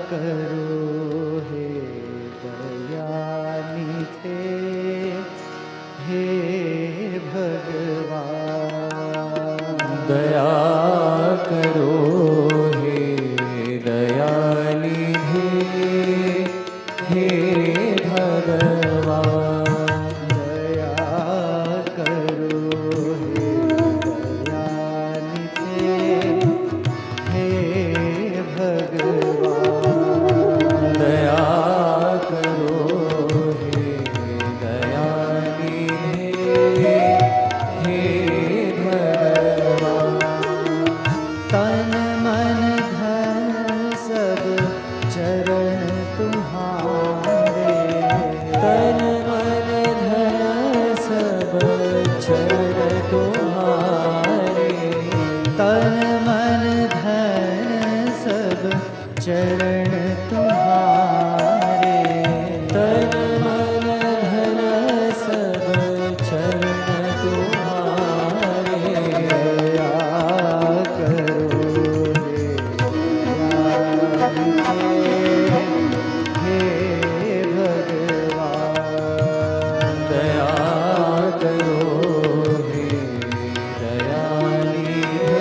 करो हे दयानिधे, हे भगवान। दया करो हे दयानिधे, हे भगवान। दया करो हे दयानिधे, हे भगवान। दया करो हे दयानिधे, हे भगवान। तन मन धन सब चरण तुम्हारे, तन मन धन सब चरण तुम्हारे। तन मन धन सब चरण तुम्हारे। तन मन धन सब चरण तुम्हारे। दया करो हे भगवान। दया करो हे दयानिधे,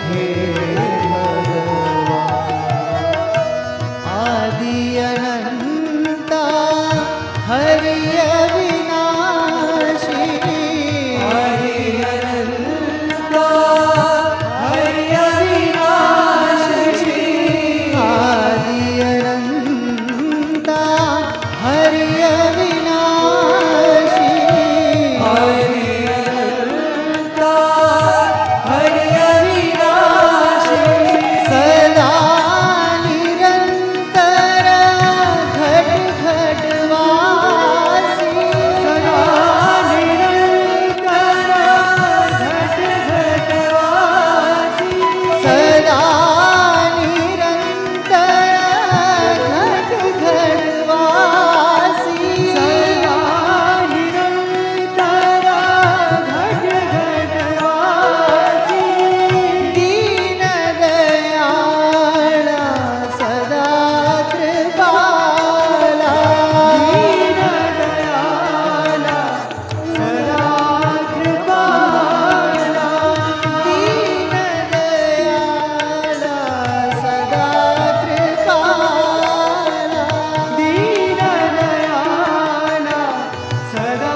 हे भगवान। आदि अनंता हरि अविनाशी, हरि अनंता हरि अविनाशी। आदि अनंता हरि अविनाशी। हरि अनंता हरि अविनाशी। सदा निरंतर घट घट वासी। सदा निरंतर घट घट वासी। सदा निरंतर घट घट वासी। सदा निरंतर घट घट वासी। दीन दयाला सदा कृपाला। दीन दयाला सदा कृपाला। दीन दयाला सदा कृपाला। दीन दयाला सदा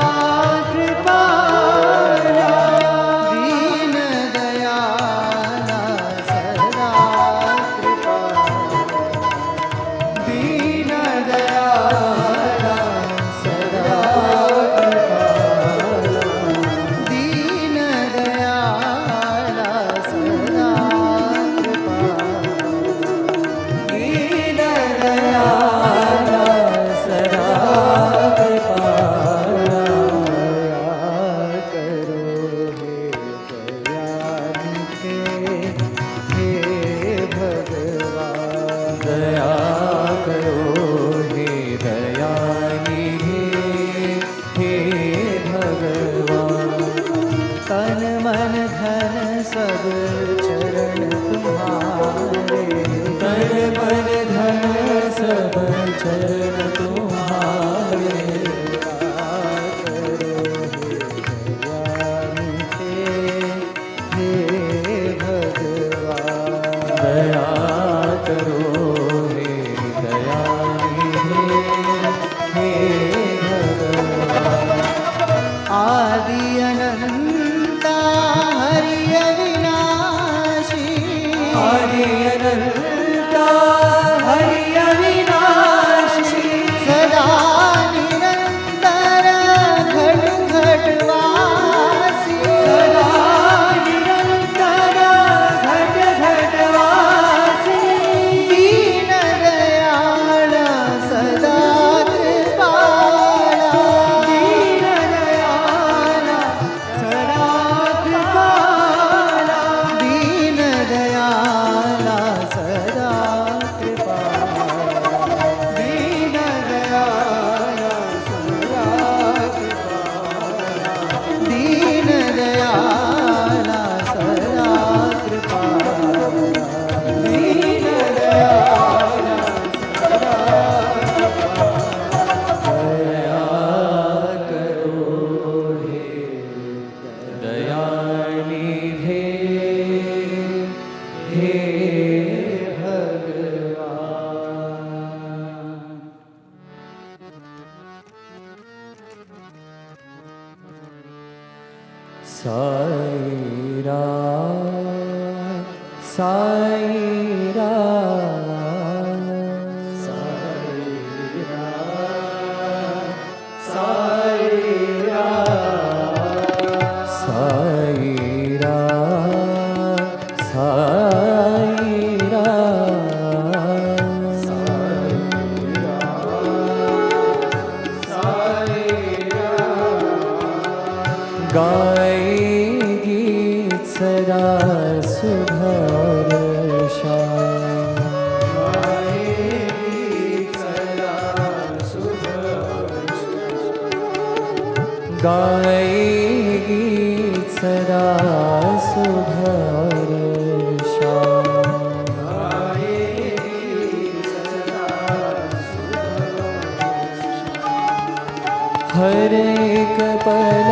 कृपाला। दीन दयाला सदा कृपाला। दीन दयाला सदा कृपाला। दीन दयाला सदा कृपाला। दीन दयाला सदा कृपाला। दया करो हे दयानिधे, हे भगवान। दया करो हे दयानिधे, हे भगवान। तन मन धन सब चरण तुम्हारे। तन मन धन सब चरण तुम्हारे। दया करो हे दयानिधे, हे भगवान। दया करो हे दयानिधे, हे भगवान। आदि अनंता हरि अविनाशी। हरि अनंता हरि अविनाशी। सदा गाएगी सदा सुधार हर एक पल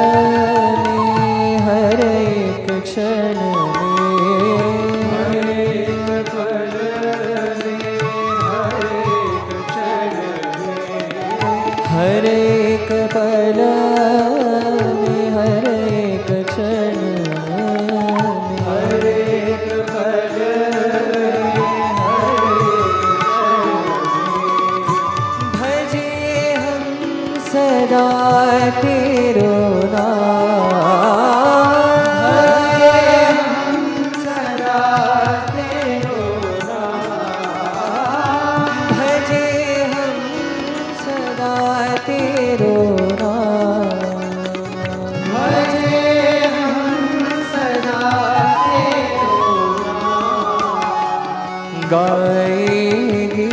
में हर एक क्षण में हर एक पल में हर एक क्षण में हर एक पल में हर एक क्षण में हर एक पल में हर एक क्षण में भजे हम सदा तेरो नाम भजे हम सदा तेरो नाम भजे हम सदा तेरो नाम भजे हम सदा तेरो नाम गाएगी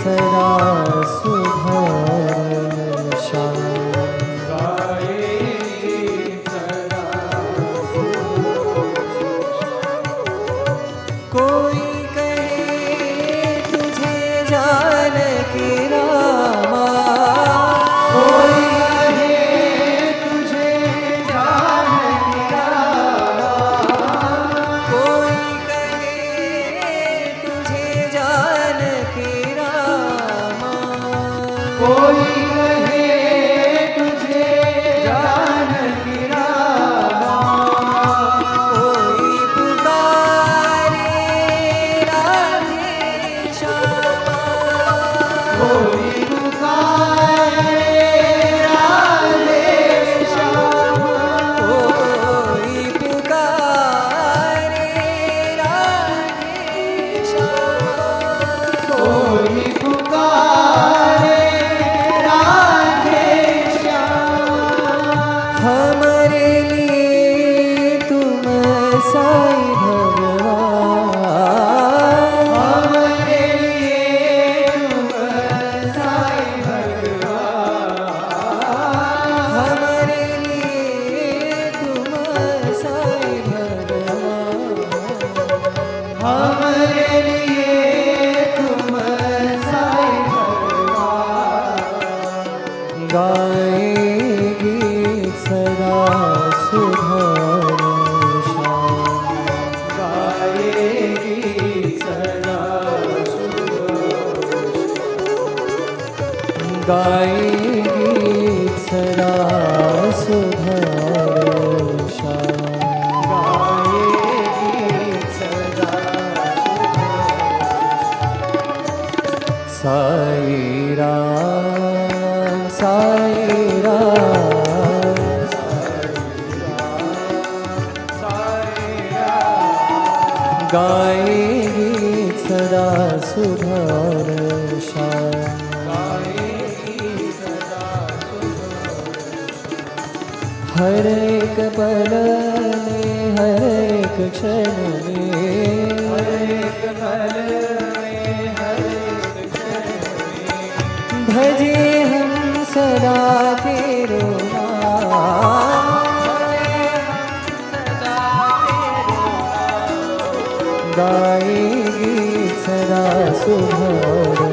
सदा सुधार कोई कहे तुझे जानकी रामा कोई कहे तुझे जानकी रामा कोई कहे तुझे जानकी रामा कोई कहे तुझे जानकी रामा कोई पुकारे कोई पुकारे राधे श्याम कोई पुकारे राधे श्याम कोई पुकारे राधे श्याम हमारे लिए तुम साई भगवान हमारे लिए तुम साई भगवान हमारे लिए तुम साई भगवान हमारे लिए तुम साई भगवान गाएगी सदा सुधार गाएगी सदा गाएगी सदा सुधार गाएगी सदा साई राम साई राम गाएगी सदा सुधार हर एक पल में हर एक क्षण में हर एक पल में हर एक क्षण में भजे हम सदा तेरो नाम सदा तेरो नाम गाएगी सदा सुधार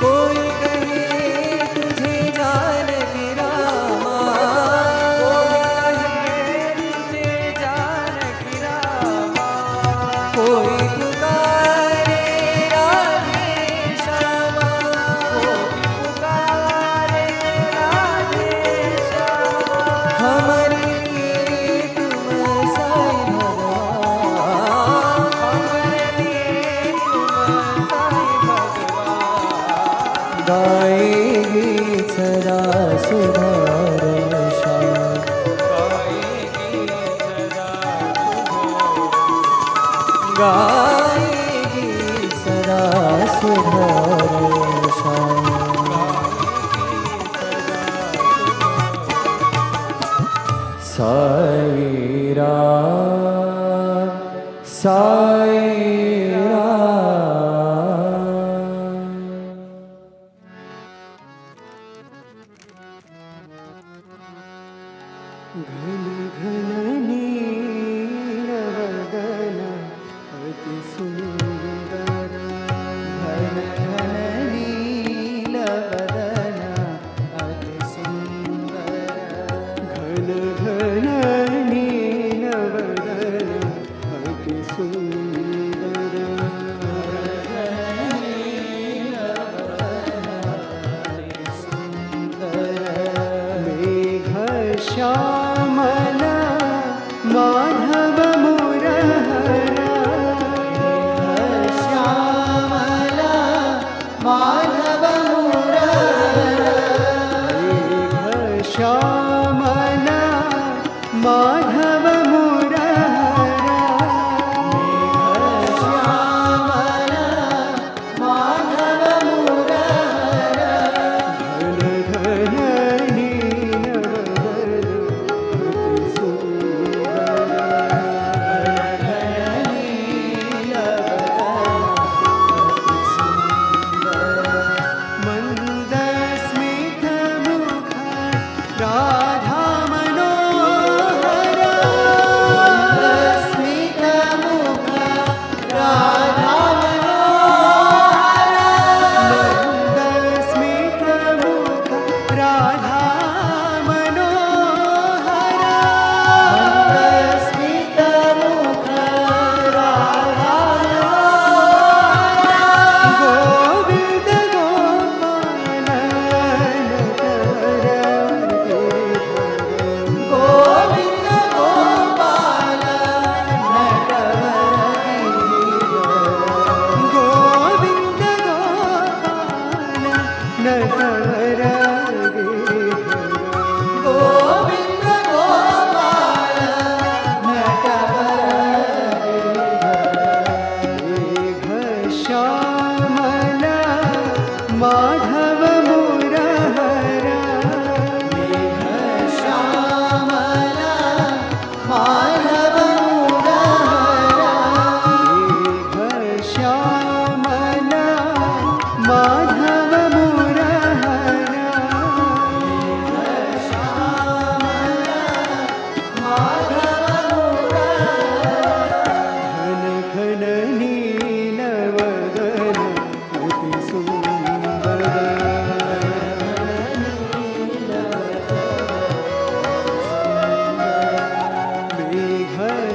कोई कहे तुझे जानकी रामा कोई कहे तुझे जानकी रामा कोई पुकारे राधे श्यामा कोई पुकारे राधे श्यामा हमारे लिए तुम साई भगवान हमारे लिए तुम साई भगवान गाएगी सदा सुधार गाएगी सदा सुधार साई राम साई राम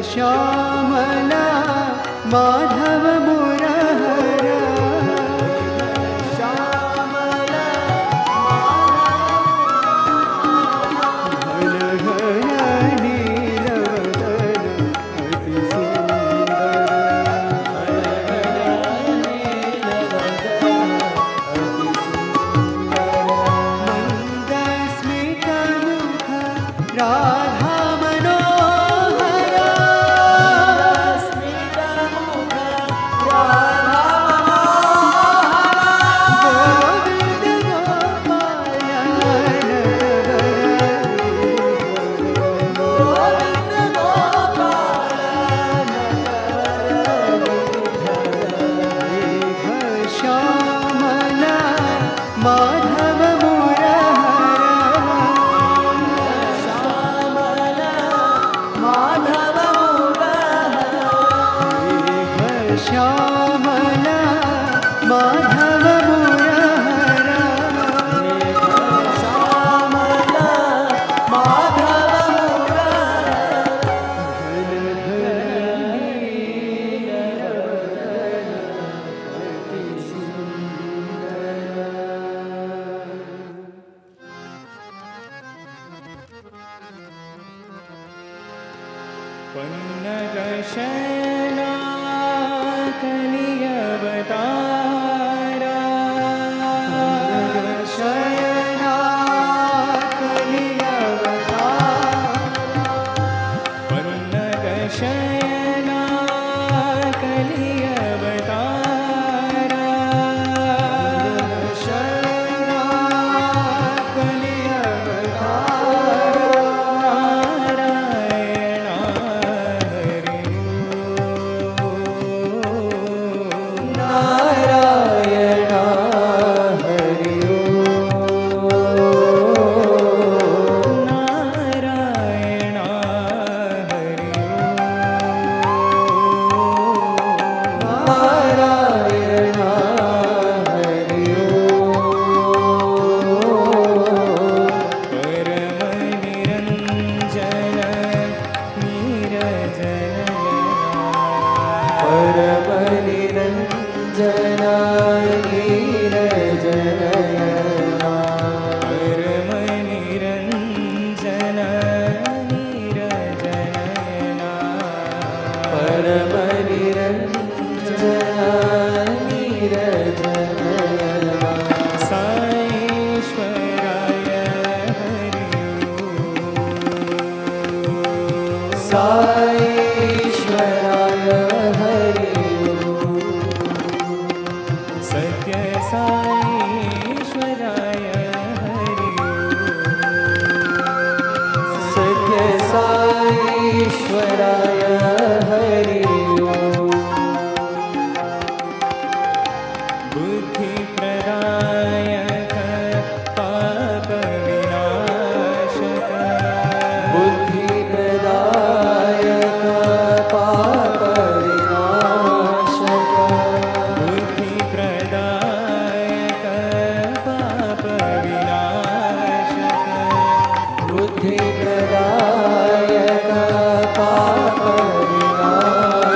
श्यामला माधव मुरहर श्यामला घन घन नीलवदन अति राधा मनोहर स्मितमुख राधा मनोहर गोविंद गोपाल श्यामला माधव श्यामला माधव मुरहर श्यामला माधव पन्नगशयना कलियवतारा शयना कलियवतारा पन्नगशयना कलियवतारा शयना कलियवतारा नारायण हरि नारायण हरि नारायण हरि परम निरंजन नीरजनयना परम निरंजन नीरजनयना परम निरंजन नीरजनयना परम निरंजन नीरजनयना साईश्वराय हरि साईश्वराय हरि सत्य साईश्वराय हरि सत्य साईश्वराय हरि बुद्धि प्रदायक पाप विनाशक बुद्धि प्रदायक पाप विनाशक बुद्धि प्रदायक पाप विनाशक बुद्धि प्रदायक पाप विनाशक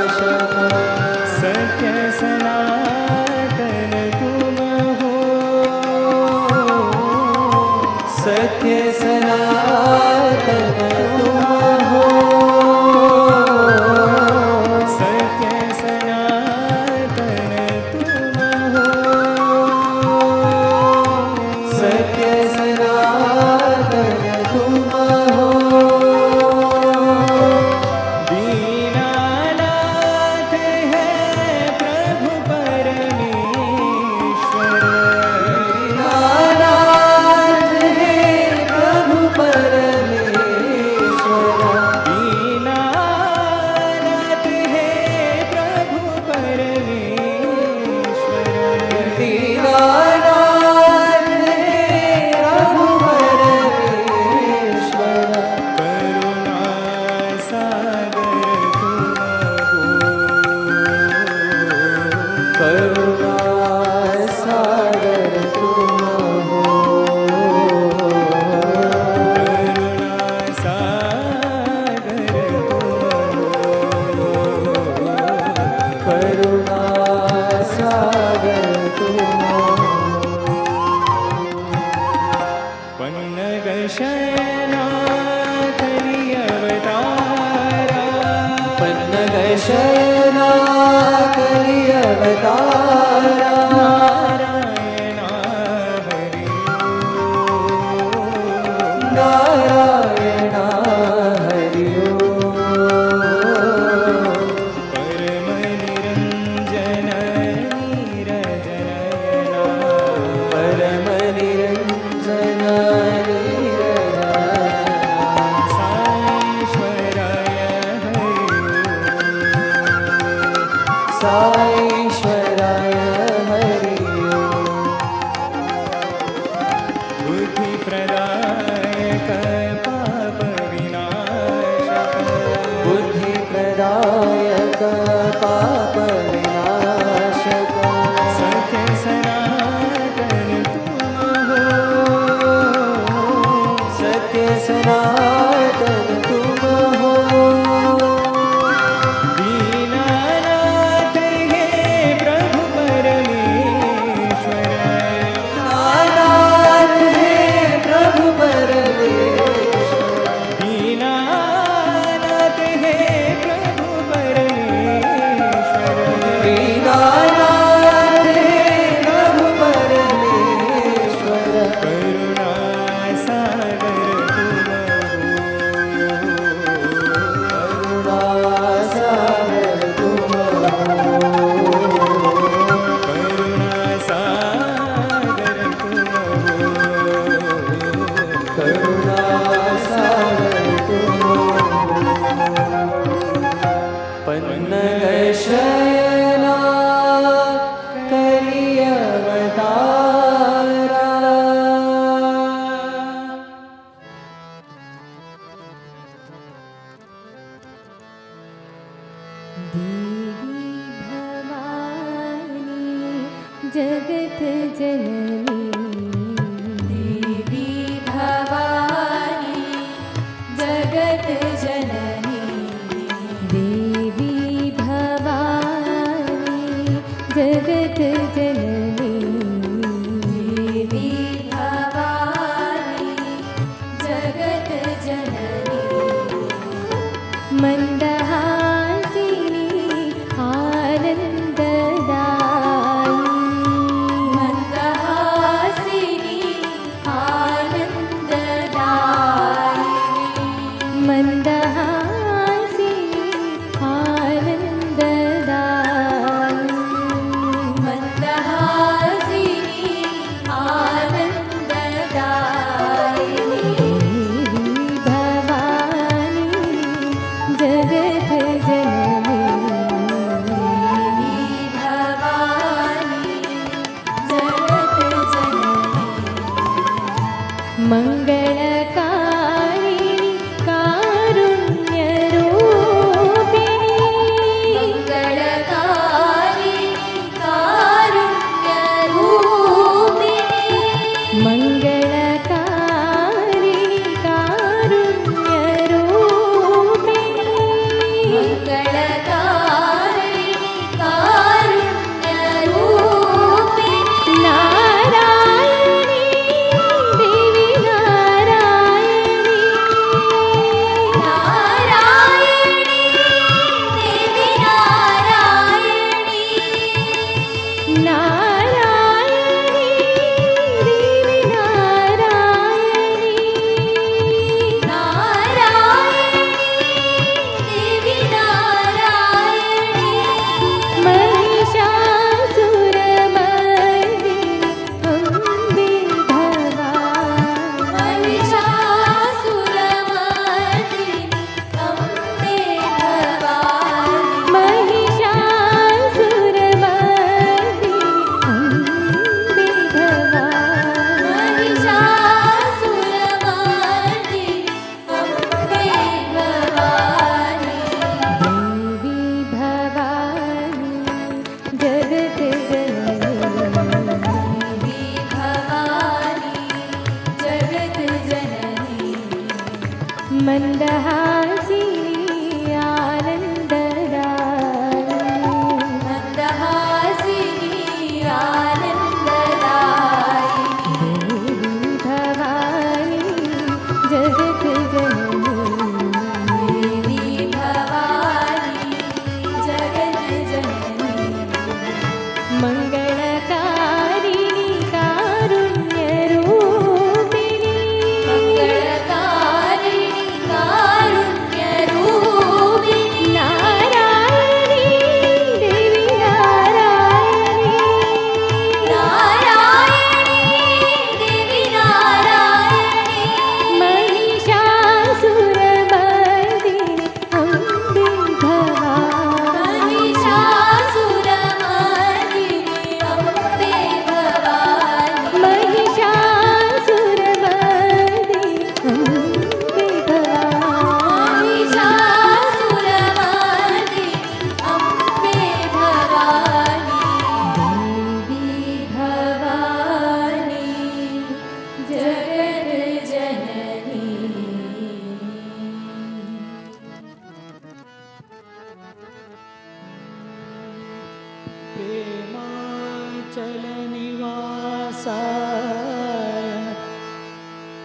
करुणा सागर तुम पन्नग शयना कली अवतारा पन्नग शयना कली अवतारा नारायण हरि नारायण परम निरंजन साईश्वराय हरि बुद्धि प्रदायक पाप विनाशक बुद्धि प्रदायक पाप विनाशक सत्य सनातन तुम हो सत्य सनातन तुम हो दीनानाथ हे प्रभु परमेश्वर नाथ हे प्रभु परमेश्वर दीनानाथ हे प्रभु परमेश्वर दीनानाथ हे प्रभु परमेश्वर करुणा सागर करुणा सागर तुम करुणा सागर करुणा सागर तुम पन्नग शयना कली अवतारा देवी भवानी जगत जननी देवी भवानी जगत जननी देवी भवानी जगत जननी देवी भवानी जगत जननी मन्दहासिनी आनन्ददायिनी मन्दहासिनी आनन्ददायिनी मन्दहासिनी आनन्ददायिनी मन्दहासिनी आनन्ददायिनी देवी भवानी जगत जननी देवी भवानी जगत जननी मङ्गलकारिणि कारुण्यरूपिणि मङ्गलकारिणि कारुण्यरूपिणि मङ्गलकारिणि कारुण्यरूपिणि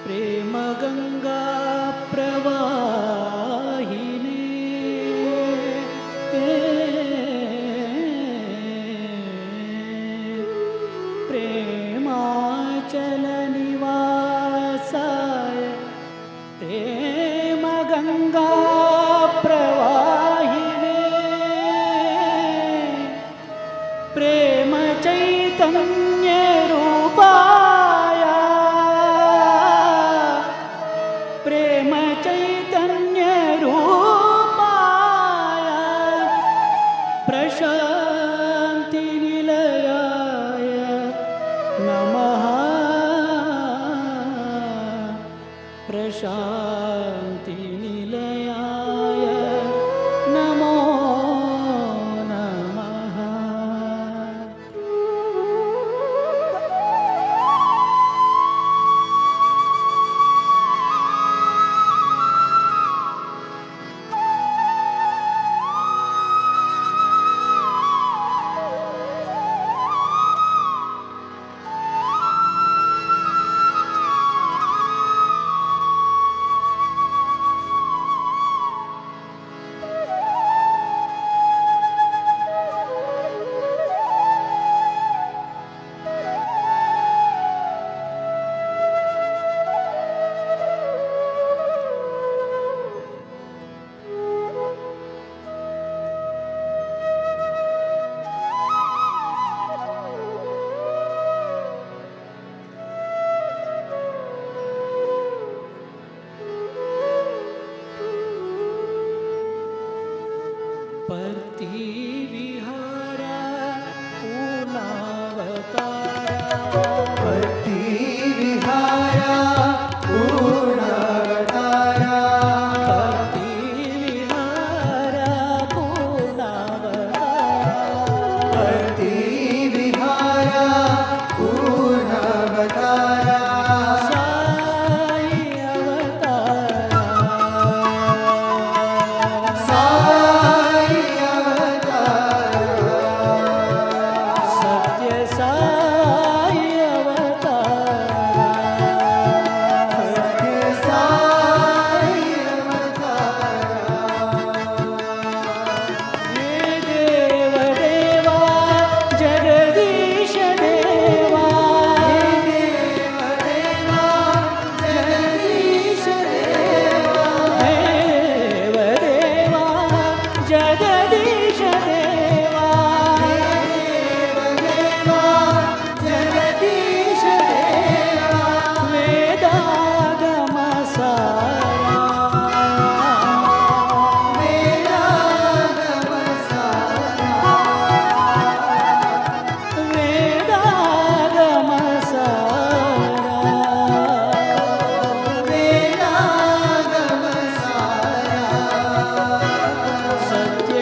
प्रेमगङ्गा प्रवाहिनी प्रेमाचलनिवासाय प्रेमगङ्गा प्रवाहिने प्रेमचैतन्यरूपाय प्रेमचैतन्यरूपाय प्रशान्तिनिलयाय नमः प्रशान्तिनिलयाय नमो नमः। पर्तिविहारा पूर्णावतारा पर्तिविहारा पूर्णावतारा पर्तिविहारा पूर्णावतारा पर्तिविहारा पूर्णावतारा साई अवतारा साई अवतारा सत्य साई अवतारा सत्य साई अवतारा हे देव देवा जगदीश देवा हे देव देवा जगदीश देवा देव देवा जगदीश देवा देव देवा जगदीश देवा वेदागम सारा वेदागम सारा वेदागम सारा वेदागम सारा सत्य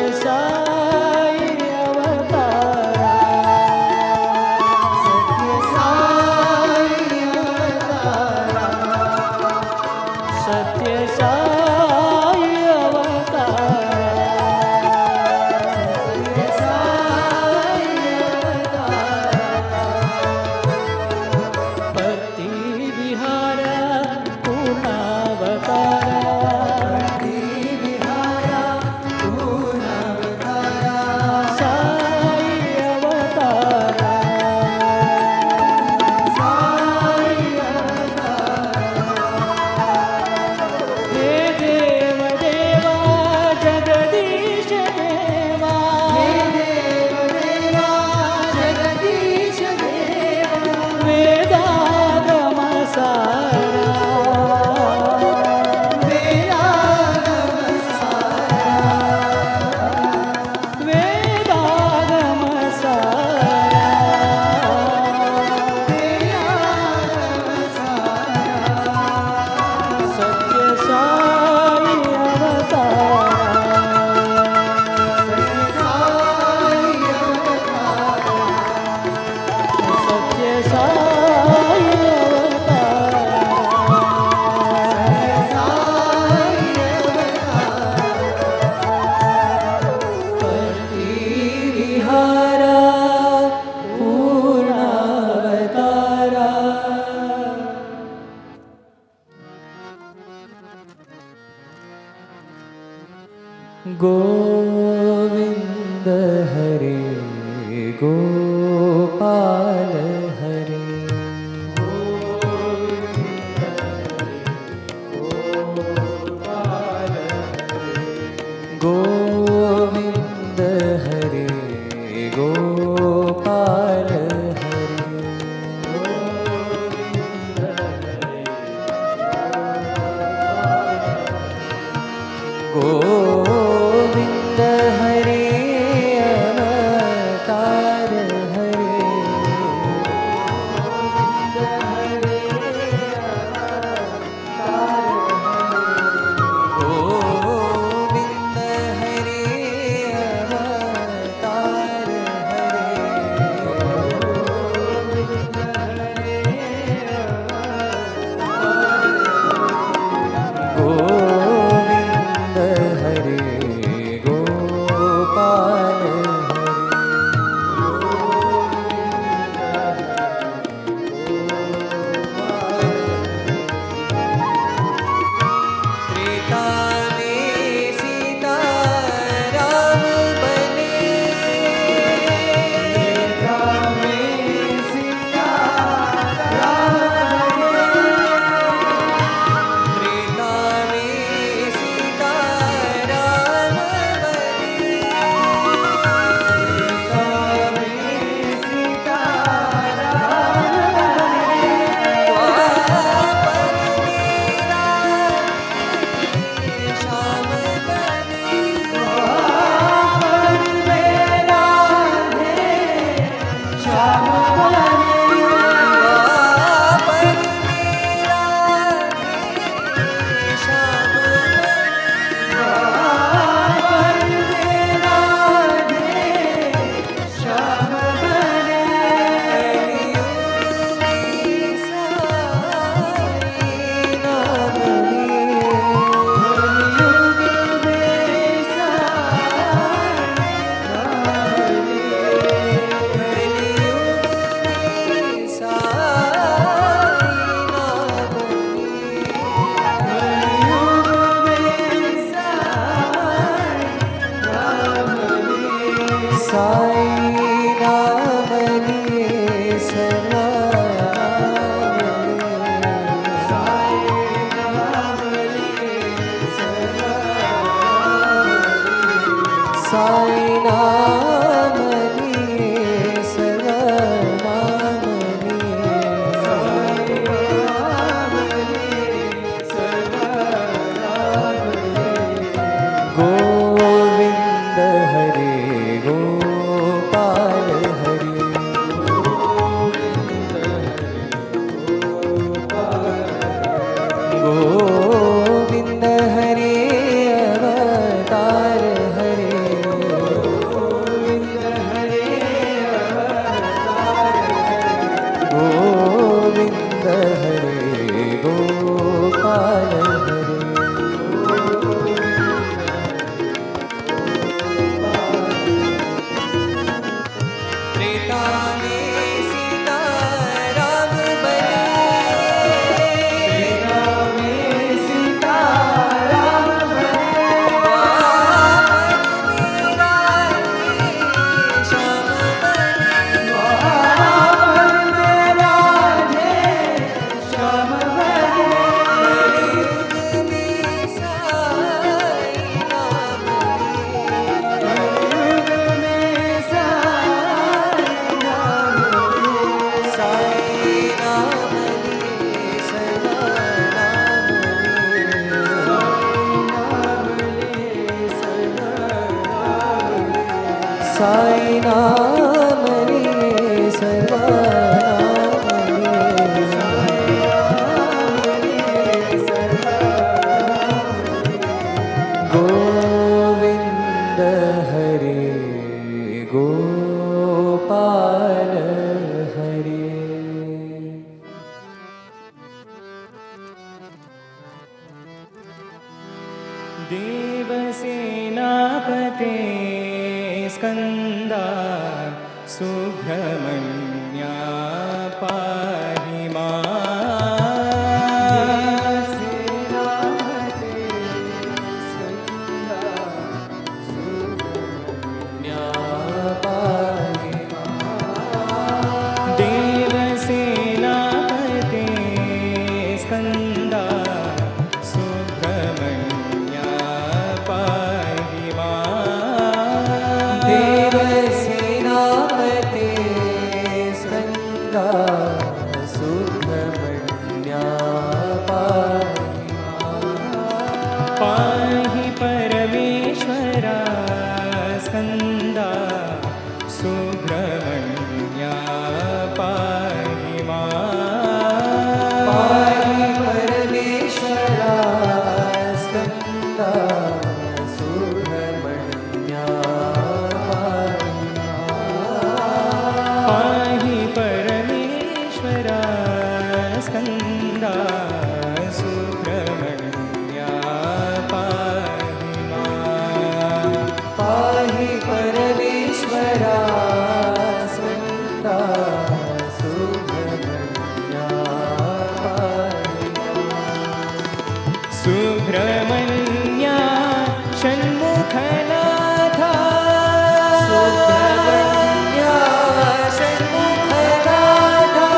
गोविन्द हरे गोपाल हरे गोविन्द हरे गोपाल गोविन्द हरे अवतार हरे गोविन्द हरे अवतार गोविन्द हरे गोपाल त्रेता में सीता राम बने त्रेता में सीता राम त्रेता में सीता राम बने त्रेता में सीता राम श्याम बने द्वापर में राधे श्याम बने द्वापर में राधे श्याम बने द्वापर में राधे श्याम बने कलियुग में साई नाम साई नाम लिए साई नाम लिए सर्वनाम गोविन्द हरे गोपाल हरे गोविन्द हरे अवतार हरे गोविन्द हरे गोपाल हरे त्रेता में सीता राम बने त्रेता में सीता राम बने द्वापर में राधे श्याम बने द्वापर में राधे श्याम बने कलियुग में साई नाम कलियुग में साई नाम लिए सर्वनाम साई नाम लिए सर्वनाम गोविन्द हरे गोपाल हरे देवसेनापते स्कन्दा सुब्रह्मण्या पाहि मां सुब्रह्मण्या पाहि मां पाहि परमेश्वरा स्कंदा सुब्रह्मण्या पाहि परमेश्वरा स्कंदा सुब्रह्मण्या पाहि मां पाहि परमेश्वरा स्कंदा सुब्रह्मण्या सुब्रह्मण्या षण्मुखनाथा सुब्रह्मण्या षण्मुखनाथा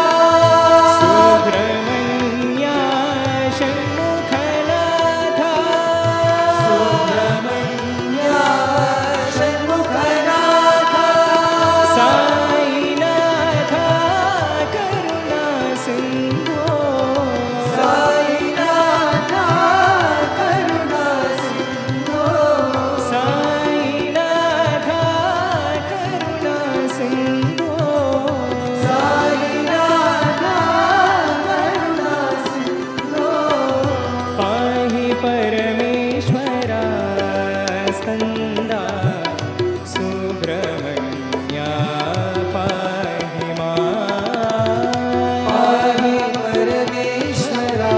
सुब्रह्मण्या षण्मुखनाथा सुब्रह्मण्या षण्मुखनाथा साईनाथा करुणा सिंधो साईनाथा करुणा सिंधो साईनाथा करुणा सिंधो साईनाथा करुणा सिंधो पाहि परमेश्वरा स्कंदा सुब्रह्मण्या पाहि मां पाहि परमेश्वरा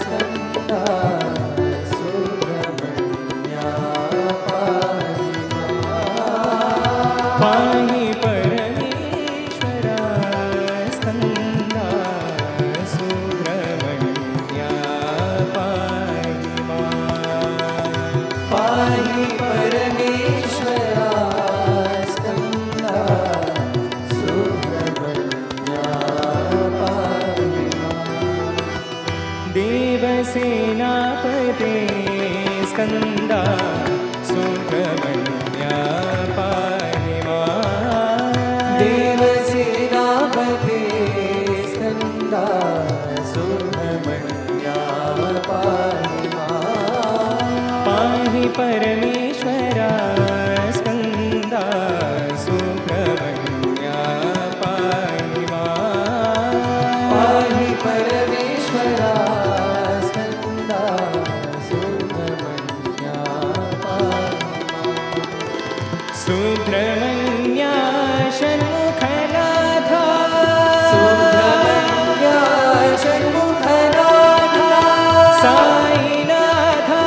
स्कंदा सुब्रह्मण्या पाहि परमेश्वरा स्कंदा सुब्रह्मण्या पाहि मां पाहि परमेश्वरा स्कंदा सुब्रह्मण्या देवसेनापते स्कंदा सुब्रह्मण्या पाहि मां देवसेनापते स्कंदा सुब्रह्मण्या पाहि पाहि परमेश्वरा स्कंदा सुब्रह्मण्या पाहि मां पाहि परमेश्वरा स्कंदा सुब्रह्मण्या सुब्रह्मण्या षण्मुखनाथा सुब्रह्मण्या षण्मुखनाथा साईनाथा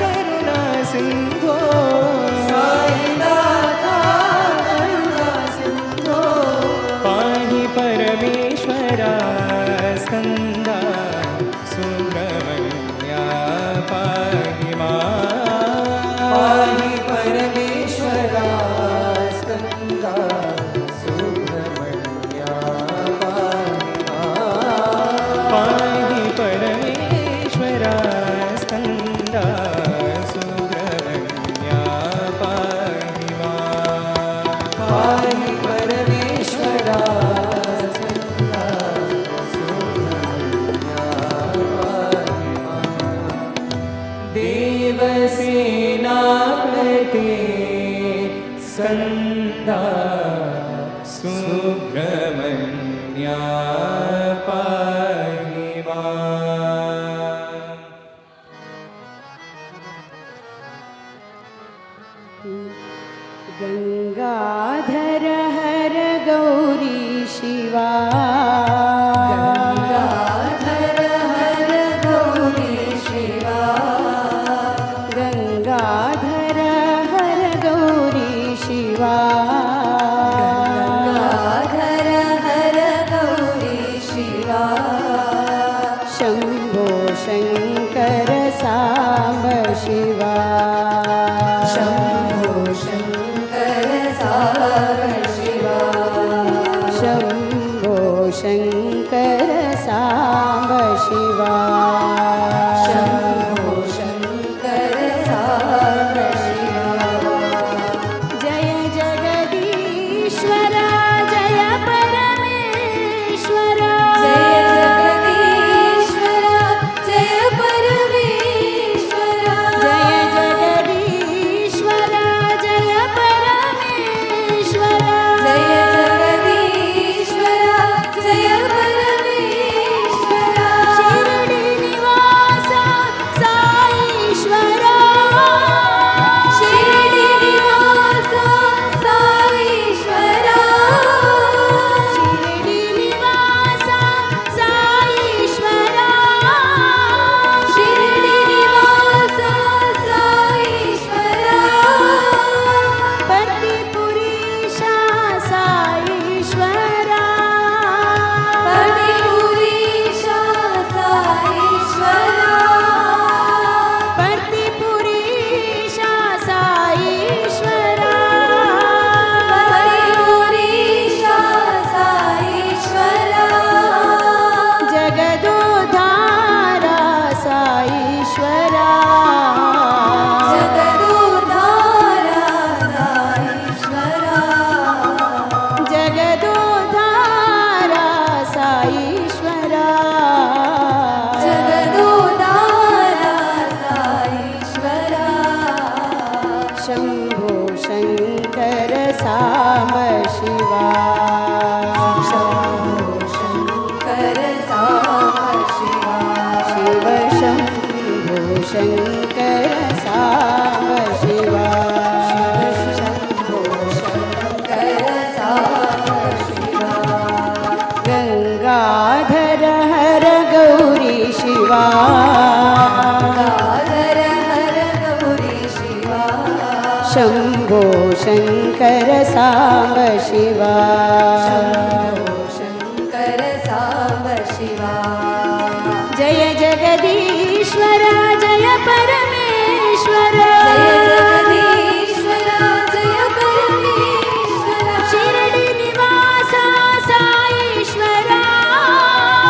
करुणा सिंधो साईनाथा करुणा सिंधो पाहि परमेश्वरा स्कंदा सुब्रह्मण्या पाहि मां पाहि परमेश्वरा स्कंदा सुब्रह्मण्या पाहि परमेश्वरा स्कंदा सुब्रह्मण्या पाहि मां पाहि परमेश्वरा स्कंदा सुब्रह्मण्या देवसेनापते स्कंदा सुब्रह्मण्या पाहि मां गंगाधर हर गौरी शिवा गंगाधर हर गौरी शिवा गंगाधर हर गौरी शिवा गंगाधर हर गौरी शिवा शंभो शंकर सांब शिवा शंभो शंकर सार शिवा शंभो शंकर सांब शिवा शंभो शंकर सार शिवा जय जगदीश शंभो शंकर सांब शिवा शंभो शंकर सांब शिवा शिव शंभो शंकर सांब शिवा शंभो शंकर सांब शिवा गंगाधर हर गौरी शिवा गाधर हर गौरी शिवा शंभो शंकर सांब शिवा शंभो शंकर सांब शिवा जय जगदीश्वर जय परमेश्वर जय जगदीश्वरा जय परमेश्वरा शिरडी निवासा साईश्वरा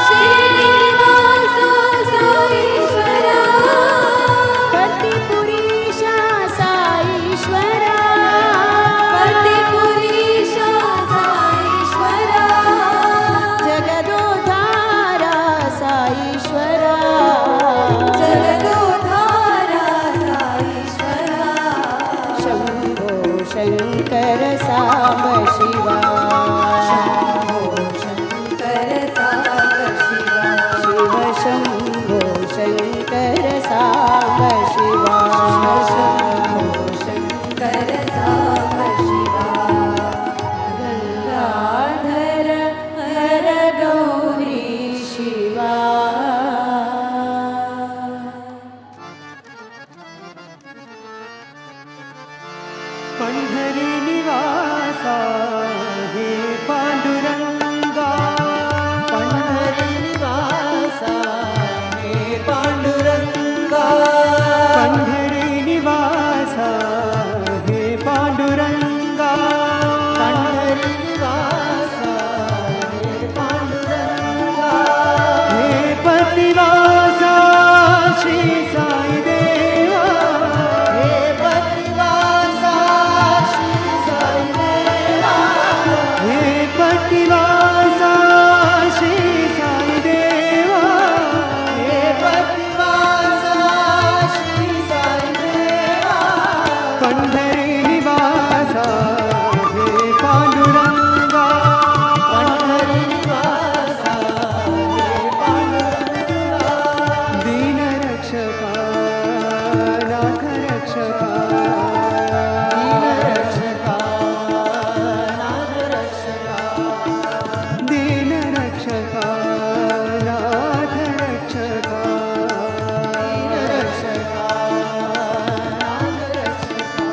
श्रीनिवास साईश्वरा पतिपुरीशा साईश्वरा पतिपुरीशा साईश्वरा जगदोद्धारा साईश्वरा जगदोद्धारा साईश्वरा शंभो शंकर सांब शिवा शंभो शंकर सांब शिवा शिव शंभो शंकर सांब शिवा शंभो शंकर सांब शिवा गंगाधर हर गौरी शिवा पंढरी निवासा हे पांडुरंगा पंढरी निवासा हे पांडुरंगा पंढरी निवासा हे पांडुरंगा पंढरी निवासा हे पांडुरंगा हे पतिवासा श्री साई देवा हे पतिवासा श्री साई देवा हे पतिवासा श्री साई देवा हे पतिवासा श्री साई देवा पंढरी निवासा हे पांडुरंगा पंढरी निवासा हे पांडुरंगा दीन रक्षका नाथ रक्षका दीन रक्षका नाथ रक्षका दीन रक्षका नाथ रक्षका दीन रक्षका नाथ रक्षका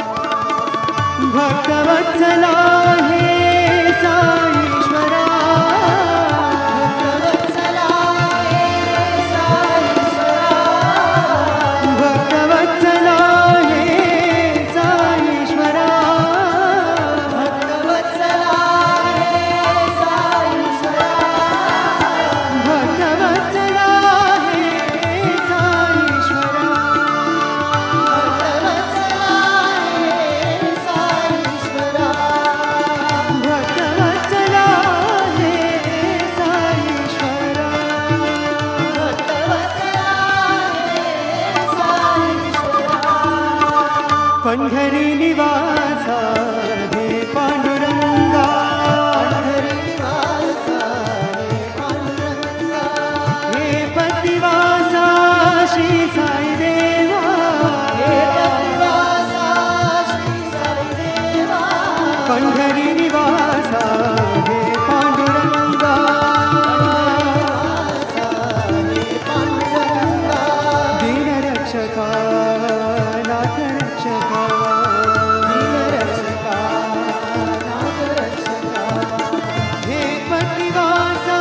भक्तवत्सला हे साईश्वरा भक्तवत्सला हे साईश्वरा भक्तवत्सला हे साईश्वरा भक्तवत्सला हे साईश्वरा भक्तवत्सला हे साईश्वरा भक्तवत्सला हे साईश्वरा भक्तवत्सला हे साईश्वरा भक्तवत्सला हे साईश्वरा पंढरी निवासा हे पांडुरंगा पंढरी निवासा हे पांडुरंगा हे पतिवासा श्री साई देवा हे पतिवासा श्री साई देवा पंढरी निवासा हे पांडुरंगा हे पांडुरंगा दीन रक्षका नाथ रक्षका दीन रक्षका नाथ रक्षका हे पतिवासा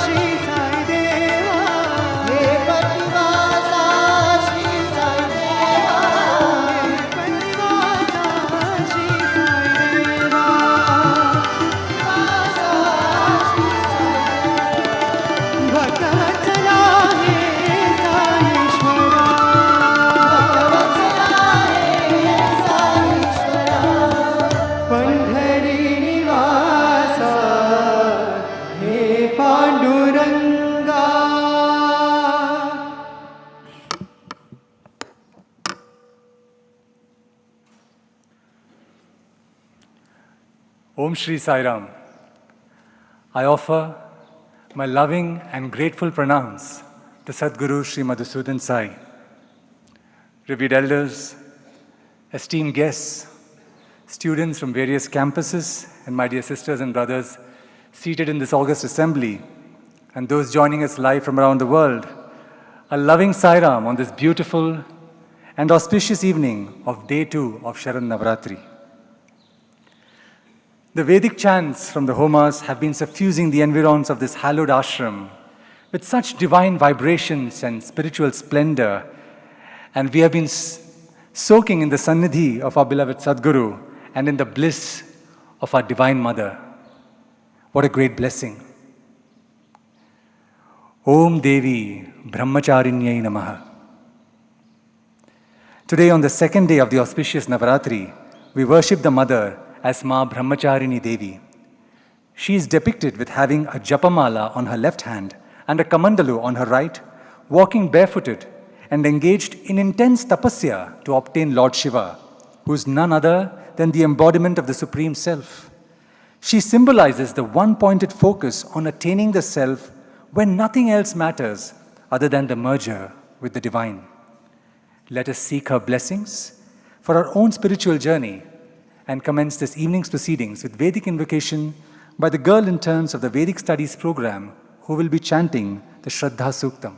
श्री साई देवा हे पतिवासा श्री साई देवा हे पतिवासा श्री साई देवा Om Shri Sai Ram. I offer my loving and grateful pranams to Sadguru Shri Madhusudan Sai, revered elders, esteemed guests, students from various campuses, and my dear sisters and brothers seated in this august assembly, and those joining us live from around the world. A loving Sai Ram on this beautiful and auspicious evening of day 2 of Sharan Navaratri. The Vedic chants from the homas have been suffusing the environs of this hallowed ashram with such divine vibrations and spiritual splendor, and we have been soaking in the sannidhi of our beloved Sadguru and in the bliss of our Divine Mother. What a great blessing. Om Devi Brahmacharinyai Namaha. Today, on the second day of the auspicious Navaratri, we worship the Mother as Ma Brahmacharini Devi. She is depicted with having a japamala on her left hand and a kamandalu on her right, walking barefooted and engaged in intense tapasya to obtain Lord Shiva, who is none other than the embodiment of the Supreme Self. She symbolizes the one-pointed focus on attaining the Self when nothing else matters other than the merger with the Divine. Let us seek her blessings for our own spiritual journey and commence this evening's proceedings with Vedic invocation by the girl interns of the Vedic Studies program who will be chanting the Shraddha Suktam.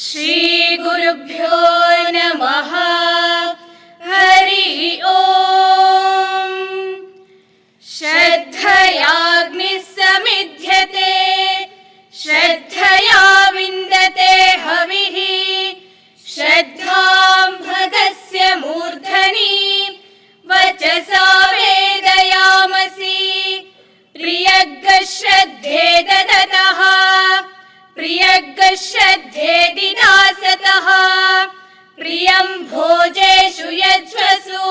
Shri गुरुभ्यो नमः हरि ओम श्रद्धयाग्निः समिध्यते श्रद्धया विन्दते हविः श्रद्धां भगस्य मूर्धनि वचसा वेदयामसि प्रियग् श्रद्धे ददतः प्रियग् श्रद्धे दिदासतः प्रियं भोजेषु यज्वसु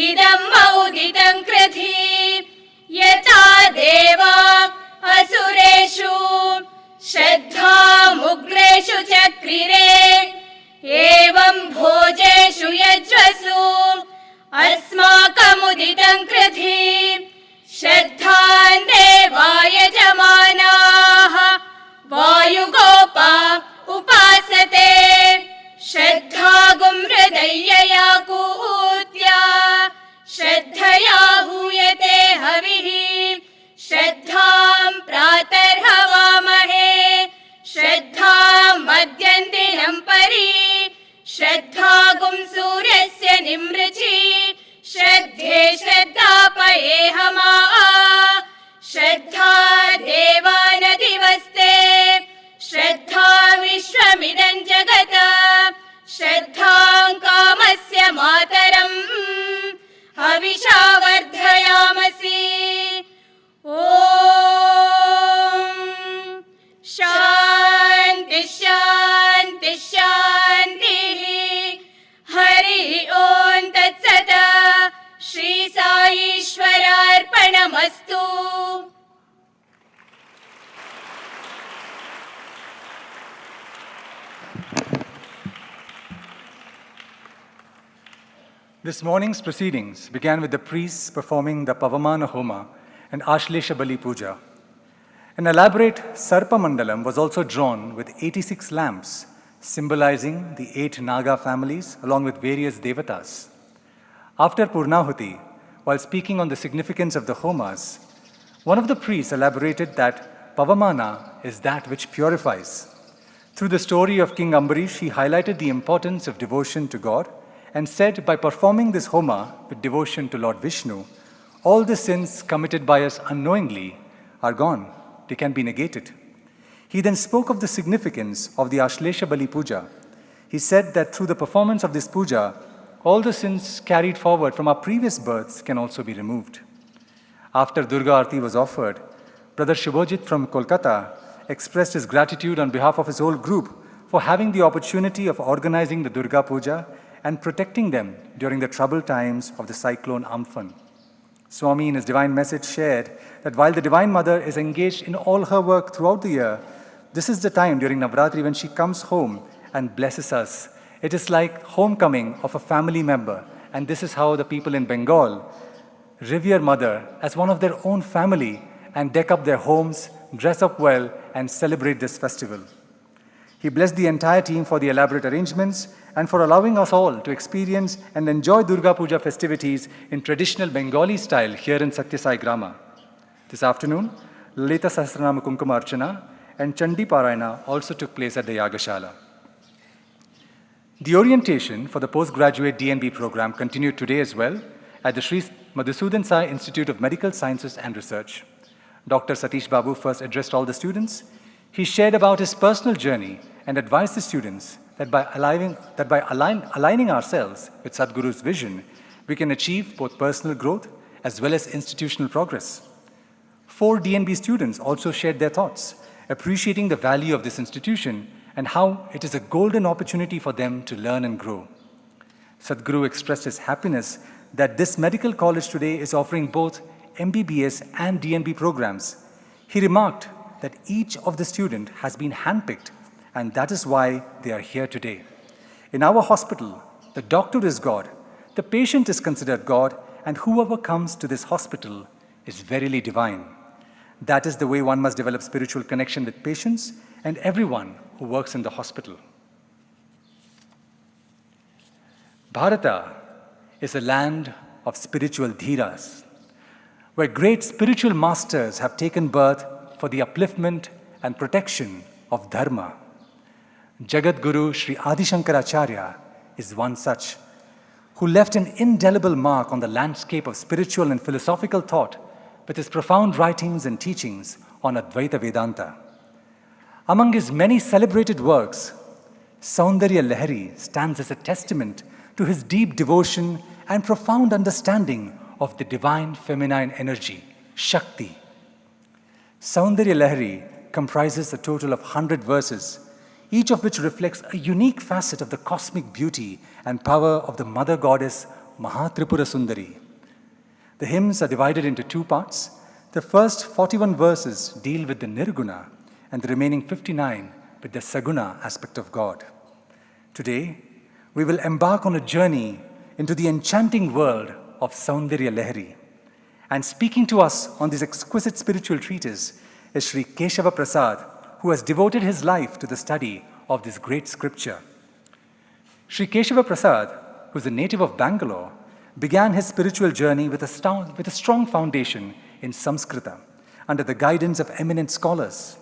इदं मौदितं कृधि यथा देवा असुरेषु श्रद्धामुग्रेषु चक्रिरे एवं भोजेषु यज्वसु अस्माकमुदितं कृधि श्रद्धां देवाय जमानाः वायुगोपा उपासते श्रद्धागुं हृदयया कूत्या श्रद्धया हूयते हविः श्रद्धां प्रातर्हवामहे श्रद्धां मध्यन्दिनं परि श्रद्धागुं सूर्यस्य निमृचि श्रद्धे श्रद्धापयेहमा श्रद्धा देवानदिवस्ते श्रद्धा विश्वमिदं जगत् श्रद्धां कामस्य मातरम् हविषा वर्धयामसि ॐ शान्ति शान्ति शान्तिः हरि ओं तत्सत् Shri साईश्वरार्पणमस्तु. This morning's proceedings began with the priests performing the Pavamana Homa and Ashlesha Bali Puja. An elaborate Sarpa Mandalam was also drawn with 86 lamps, symbolizing the 8 Naga families along with various devatas. After Purnahuti, while speaking on the significance of the homas, one of the priests elaborated that Pavamana is that which purifies. Through the story of King Ambarish, he highlighted the importance of devotion to God and said by performing this homa with devotion to Lord Vishnu, all the sins committed by us unknowingly are gone. They can be negated. He then spoke of the significance of the Ashlesha Bali Puja. He said that through the performance of this puja, all the sins carried forward from our previous births can also be removed. After Durga Arti was offered, Brother Shubhojit from Kolkata expressed his gratitude on behalf of his whole group for having the opportunity of organizing the Durga Puja and protecting them during the troubled times of the cyclone Amphan. Swami, in his divine message, shared that while the Divine Mother is engaged in all her work throughout the year, this is the time during Navaratri when she comes home and blesses us. It is like homecoming of a family member, and this is how the people in Bengal revere Mother as one of their own family and deck up their homes, dress up well, and celebrate this festival. He blessed the entire team for the elaborate arrangements and for allowing us all to experience and enjoy Durga Puja festivities in traditional Bengali style here in Sathya Sai Grama. This afternoon, Lalita Sahasranama Kumkuma Archana and Chandi Parayana also took place at the Yagashala. The orientation for the postgraduate DNB program continued today as well at the Sri Madhusudan Sai Institute of Medical Sciences and Research. Dr. Satish Babu first addressed all the students. He shared about his personal journey and advised the students that by aligning ourselves with Sadhguru's vision, we can achieve both personal growth as well as institutional progress. 4 DNB students also shared their thoughts, appreciating the value of this institution and how it is a golden opportunity for them to learn and grow. Sadhguru expressed his happiness that this medical college today is offering both MBBS and DNB programs. He remarked that each of the student has been handpicked, and that is why they are here today. In our hospital, the doctor is God, the patient is considered God, and whoever comes to this hospital is verily divine. That is the way one must develop spiritual connection with patients and everyone who works in the hospital. Bharata is a land of spiritual dhiras, where great spiritual masters have taken birth for the upliftment and protection of dharma. Jagat Guru Sri Adi Shankaracharya is one such, who left an indelible mark on the landscape of spiritual and philosophical thought with his profound writings and teachings on Advaita Vedanta. Among his many celebrated works, Saundarya Lahari stands as a testament to his deep devotion and profound understanding of the divine feminine energy, Shakti. Saundarya Lahari comprises a total of 100 verses, each of which reflects a unique facet of the cosmic beauty and power of the Mother Goddess Mahatripura Sundari. The hymns are divided into 2 parts. The first 41 verses deal with the Nirguna and the remaining 59 with the Saguna aspect of God. Today, we will embark on a journey into the enchanting world of Saundarya Lahari. And speaking to us on this exquisite spiritual treatise is Sri Keshava Prasad, who has devoted his life to the study of this great scripture. Sri Keshava Prasad, who is a native of Bangalore, began his spiritual journey with a strong foundation in Samskrita under the guidance of eminent scholars.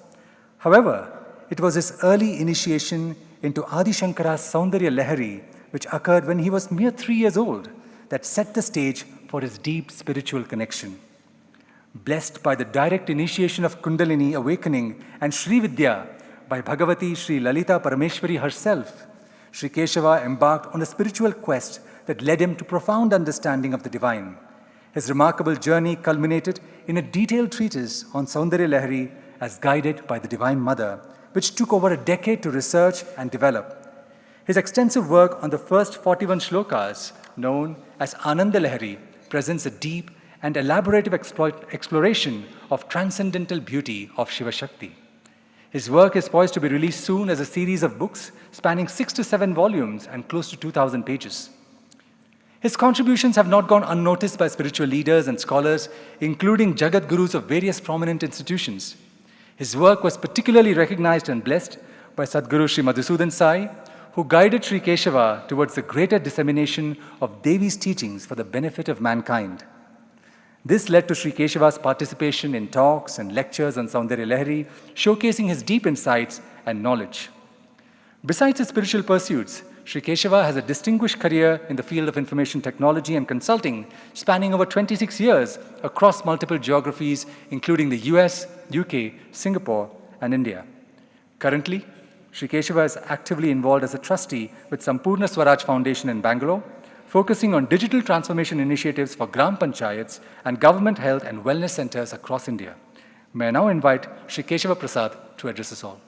However, it was his early initiation into Adi Shankara's Saundarya Lahari, which occurred when he was mere 3 years old, that set the stage for his deep spiritual connection. Blessed by the direct initiation of Kundalini awakening and Sri Vidya by Bhagavati Sri Lalita Parameshwari herself, Sri Keshava embarked on a spiritual quest that led him to profound understanding of the divine. His remarkable journey culminated in a detailed treatise on Saundarya Lahari as guided by the Divine Mother, which took over a decade to research and develop. His extensive work on the first 41 shlokas, known as Ananda Lahari, presents a deep and elaborative exploration of transcendental beauty of Shiva Shakti. His work is poised to be released soon as a series of books spanning 6 to 7 volumes and close to 2,000 pages. His contributions have not gone unnoticed by spiritual leaders and scholars, including Jagat Gurus of various prominent institutions. His work was particularly recognized and blessed by Sadhguru Sri Madhusudan Sai, who guided Sri Keshava towards the greater dissemination of Devi's teachings for the benefit of mankind. This led to Sri Keshava's participation in talks and lectures on Saundarya Lahari, showcasing his deep insights and knowledge. Besides his spiritual pursuits, Sri Keshava has a distinguished career in the field of information technology and consulting, spanning over 26 years across multiple geographies, including the US, UK, Singapore, and India. Currently, Sri Keshava is actively involved as a trustee with Sampurna Swaraj Foundation in Bangalore, focusing on digital transformation initiatives for Gram Panchayats and government health and wellness centers across India. May I now invite Sri Keshava Prasad to address us all.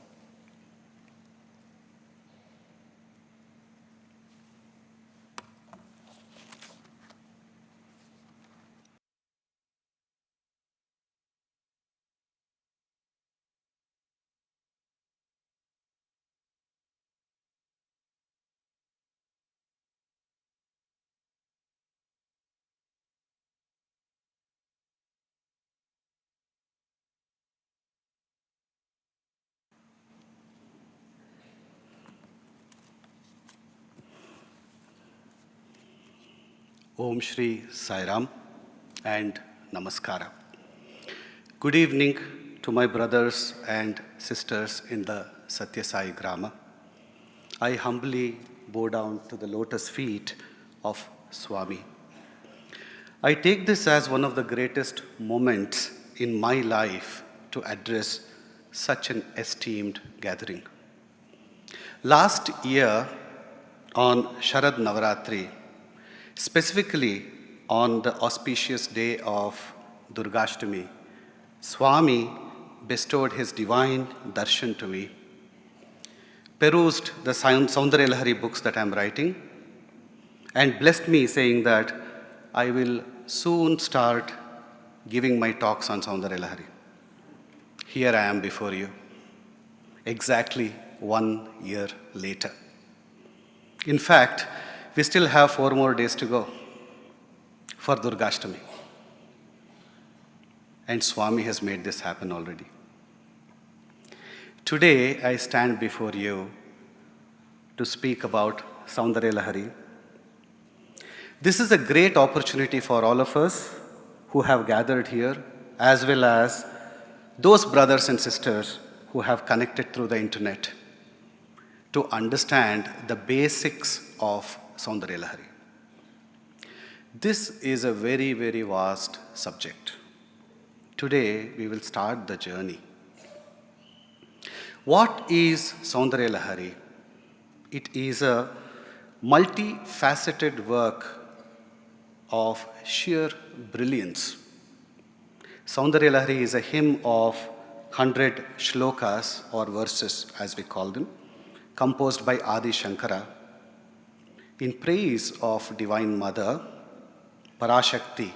Om Shri Sai Ram and Namaskara. Good evening to my brothers and sisters in the Sathya Sai Grama. I humbly bow down to the lotus feet of Swami. I take this as one of the greatest moments in my life to address such an esteemed gathering. Last year on Sharad Navaratri, specifically on the auspicious day of Durgashtami, Swami bestowed his divine darshan to me, perused the Saundarya Lahari books that I am writing, and blessed me saying that I will soon start giving my talks on Saundarya Lahari. Here I am before you, exactly 1 year later. In fact, we still have 4 more days to go for Durgashtami. And Swami has made this happen already. Today, I stand before you to speak about Saundarya Lahari. This is a great opportunity for all of us who have gathered here, as well as those brothers and sisters who have connected through the internet, to understand the basics of Saundarya Lahari. This is a very, very vast subject. Today, we will start the journey. What is Saundarya Lahari? It is a multifaceted work of sheer brilliance. Saundarya Lahari is a hymn of 100 shlokas or verses, as we call them, composed by Adi Shankara in praise of Divine Mother, Parashakti,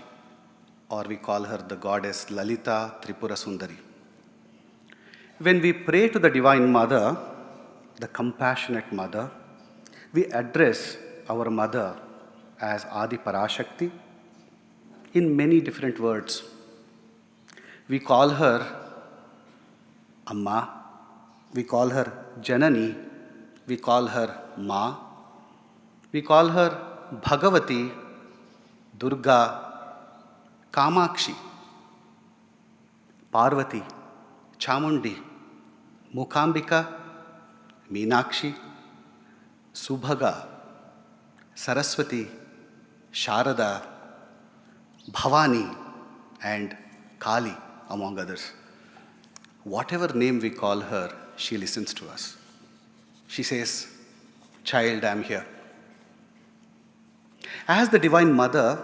or we call her the goddess Lalita Tripura Sundari. When we pray to the Divine Mother, the compassionate Mother, we address our Mother as Adi Parashakti in many different words. We call her Amma, we call her Janani, we call her Ma, we call her Bhagavati, Durga, Kamakshi, Parvati, Chamundi, Mukambika, Meenakshi, Subhaga, Saraswati, Sharada, Bhavani, and Kali, among others. Whatever name we call her, she listens to us. She says, "Child, I am here." As the Divine Mother,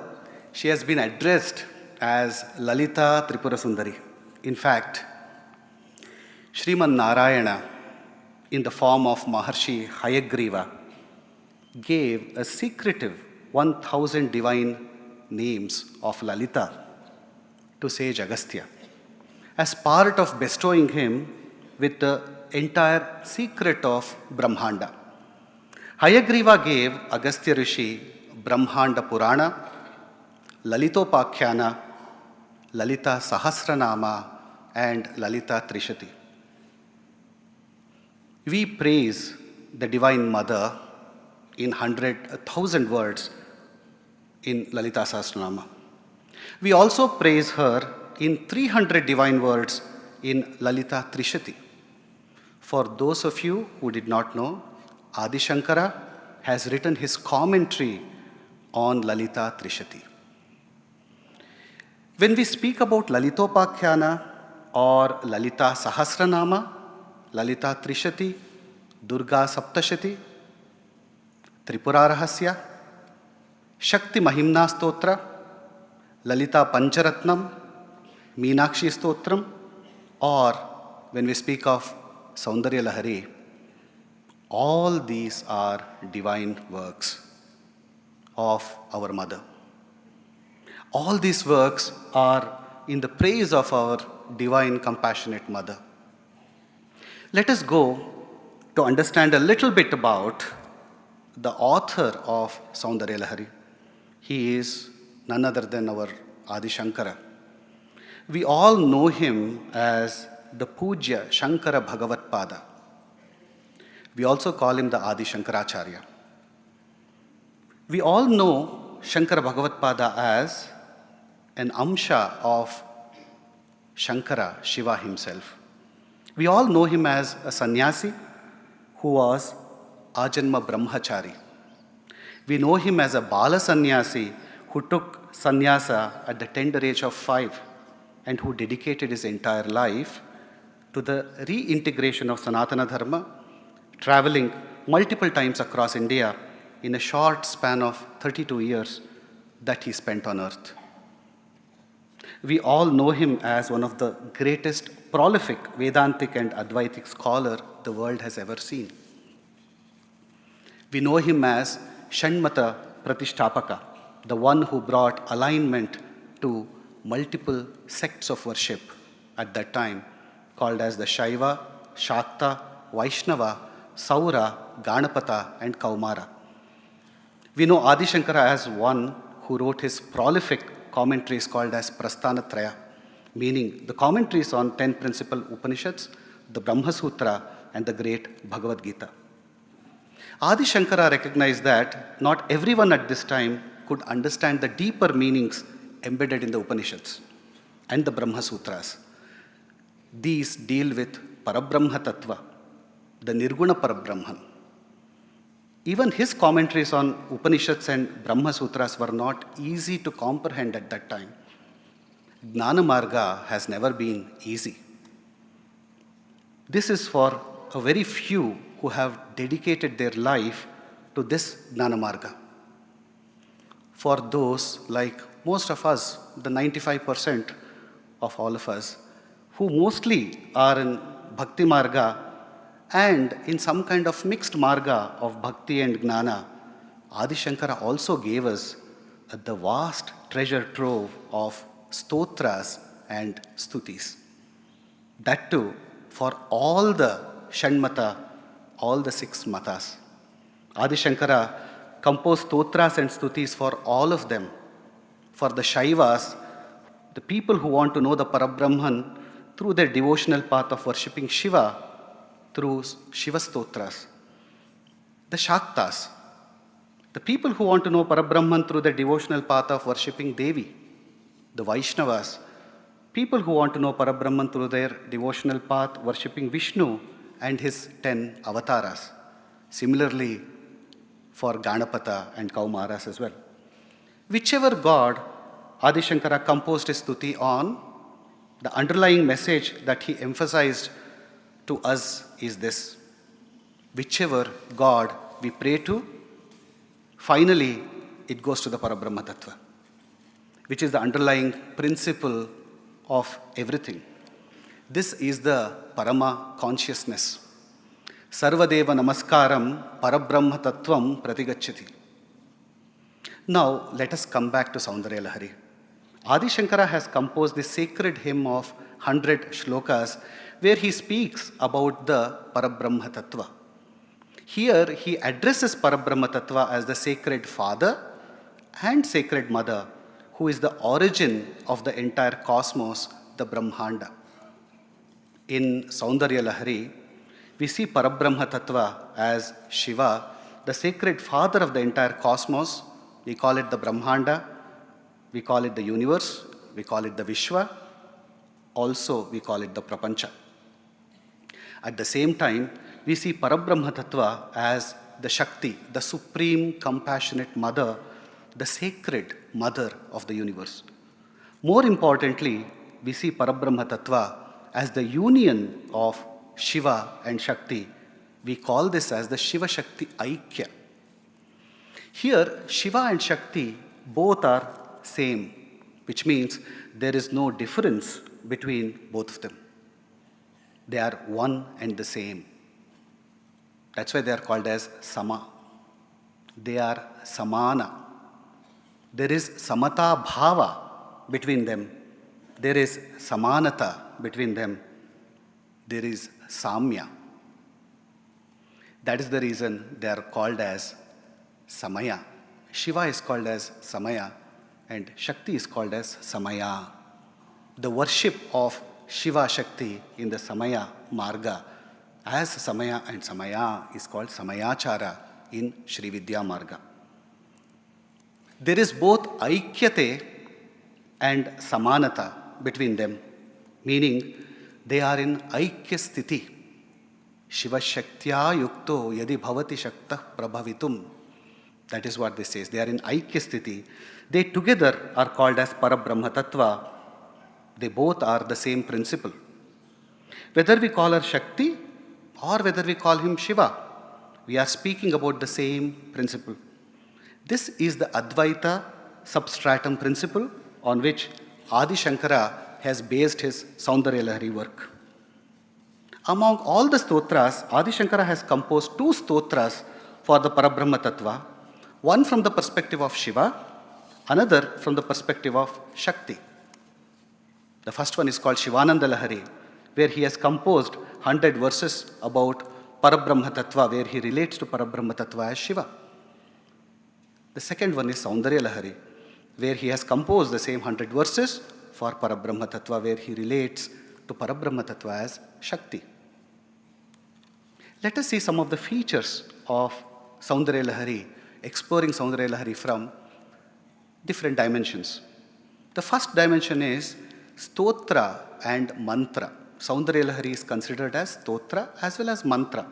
she has been addressed as Lalita Tripura Sundari. In fact, Sriman Narayana, in the form of Maharshi Hayagriva, gave a secretive 1,000 divine names of Lalita to sage Agastya, as part of bestowing him with the entire secret of Brahmanda. Hayagriva gave Agastya Rishi Brahmanda Purana, Lalitopakhyana, Lalita Sahasranama, and Lalita Trishati. We praise the Divine Mother in 1,000 words in Lalita Sahasranama. We also praise her in 300 divine words in Lalita Trishati. For those of you who did not know, Adi Shankara has written his commentary on Lalita Trishati. When we speak about Lalitopakhyana or Lalita Sahasranama, Lalita Trishati, Durga Saptashati, Tripura Rahasya, Shakti Mahimna Stotra, Lalita Pancharatnam, Meenakshi Stotram, or when we speak of Saundarya Lahari, all these are divine works of our mother. All these works are in the praise of our divine, compassionate mother. Let us go to understand a little bit about the author of Saundarya Lahari. He is none other than our Adi Shankara. We all know him as the Pujya Shankara Bhagavat Pada. We also call him the Adi Shankaracharya. We all know Shankara Bhagavat Pada as an amsha of Shankara, Shiva himself. We all know him as a sannyasi who was Ajanma Brahmachari. We know him as a Bala sannyasi who took sannyasa at the tender age of 5 and who dedicated his entire life to the reintegration of Sanathana Dharma, traveling multiple times across India in a short span of 32 years that he spent on earth. We all know him as one of the greatest prolific Vedantic and Advaitic scholar the world has ever seen. We know him as Shanmata Pratishtapaka, the one who brought alignment to multiple sects of worship at that time, called as the Shaiva, Shakta, Vaishnava, Saura, Ganapata, and Kaumara. We know Adi Shankara as one who wrote his prolific commentaries called as Prasthanatraya, meaning the commentaries on 10 principal Upanishads, the Brahma Sutra, and the great Bhagavad Gita. Adi Shankara recognized that not everyone at this time could understand the deeper meanings embedded in the Upanishads and the Brahma Sutras. These deal with Parabrahma Tattva, the Nirguna Parabrahman. Even his commentaries on Upanishads and Brahma Sutras were not easy to comprehend at that time. Gnana Marga has never been easy. This is for a very few who have dedicated their life to this Gnana Marga. For those like most of us, the 95% of all of us, who mostly are in Bhakti Marga and in some kind of mixed Marga of Bhakti and Gnana, Adi Shankara also gave us the vast treasure trove of stotras and stutis. That too, for all the Shanmata, all the 6 matas. Adi Shankara composed stotras and stutis for all of them. For the Shaivas, the people who want to know the Parabrahman through their devotional path of worshipping Shiva, through Shiva Stotras. The Shaktas, the people who want to know Parabrahman through their devotional path of worshipping Devi. The Vaishnavas, people who want to know Parabrahman through their devotional path worshipping Vishnu and his 10 avatars. Similarly, for Ganapata and Kaumaras as well. Whichever god Adi Shankara composed his stuti on, the underlying message that he emphasized to us is this: whichever God we pray to, finally it goes to the Parabrahma Tattva, which is the underlying principle of everything. This is the Parama consciousness. Sarvadeva Namaskaram Parabrahma Tattvam Pratigacchati. Now let us come back to Saundarya Lahari. Adi Shankara has composed the sacred hymn of 100 shlokas where he speaks about the Parabrahma Tattva. Here he addresses Parabrahma Tattva as the sacred father and sacred mother, who is the origin of the entire cosmos, the Brahmanda. In Saundarya Lahari, we see Parabrahma Tattva as Shiva, the sacred father of the entire cosmos. We call it the Brahmanda, we call it the universe, we call it the Vishwa, also we call it the Prapancha. At the same time, we see Parabrahma Tattva as the Shakti, the supreme compassionate mother, the sacred mother of the universe. More importantly, we see Parabrahma Tattva as the union of Shiva and Shakti. We call this as the Shiva Shakti Aikya. Here, Shiva and Shakti both are same, which means there is no difference between both of them. They are one and the same. That's why they are called as Sama. They are Samana. There is Samata Bhava between them. There is Samanata between them. There is Samya. That is the reason they are called as Samaya. Shiva is called as Samaya and Shakti is called as Samaya. The worship of Shiva Shakti in the Samaya Marga as Samaya and Samaya is called Samayachara in Sri Vidya Marga. There is both Aikyate and Samanata between them, meaning they are in Aikya Sthiti. Shiva Shaktya Yukto Yadi Bhavati Shakta Prabhavitum. That is what this says. They are in Aikya Sthiti. They together are called as Parabrahma Tattva. They both are the same principle. Whether we call her Shakti or whether we call him Shiva, we are speaking about the same principle. This is the Advaita substratum principle on which Adi Shankara has based his Saundarya Lahari work. Among all the stotras, Adi Shankara has composed 2 stotras for the Parabrahma Tattva, one from the perspective of Shiva, another from the perspective of Shakti. The first one is called Shivananda Lahari, where he has composed 100 verses about Parabrahma Tattva, where he relates to Parabrahma Tattva as Shiva. The second one is Saundarya Lahari, where he has composed the same 100 verses for Parabrahma Tattva, where he relates to Parabrahma Tattva as Shakti. Let us see some of the features of Saundarya Lahari, exploring Saundarya Lahari from different dimensions. The first dimension is Stotra and Mantra. Saundarya Lahari is considered as Stotra as well as Mantra.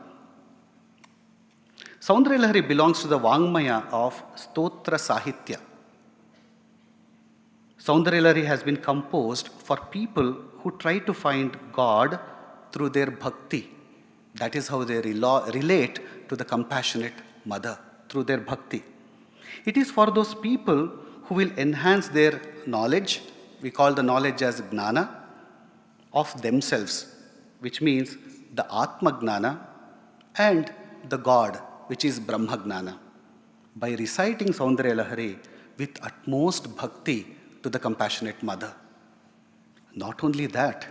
Saundarya Lahari belongs to the Vangmaya of Stotra Sahitya. Saundarya Lahari has been composed for people who try to find God through their bhakti. That is how they relate to the compassionate mother, through their bhakti. It is for those people who will enhance their knowledge, we call the knowledge as gnana, of themselves, which means the Atma Gnana, and the God, which is Brahma Gnana, by reciting Saundarya Lahari with utmost bhakti to the compassionate mother. Not only that,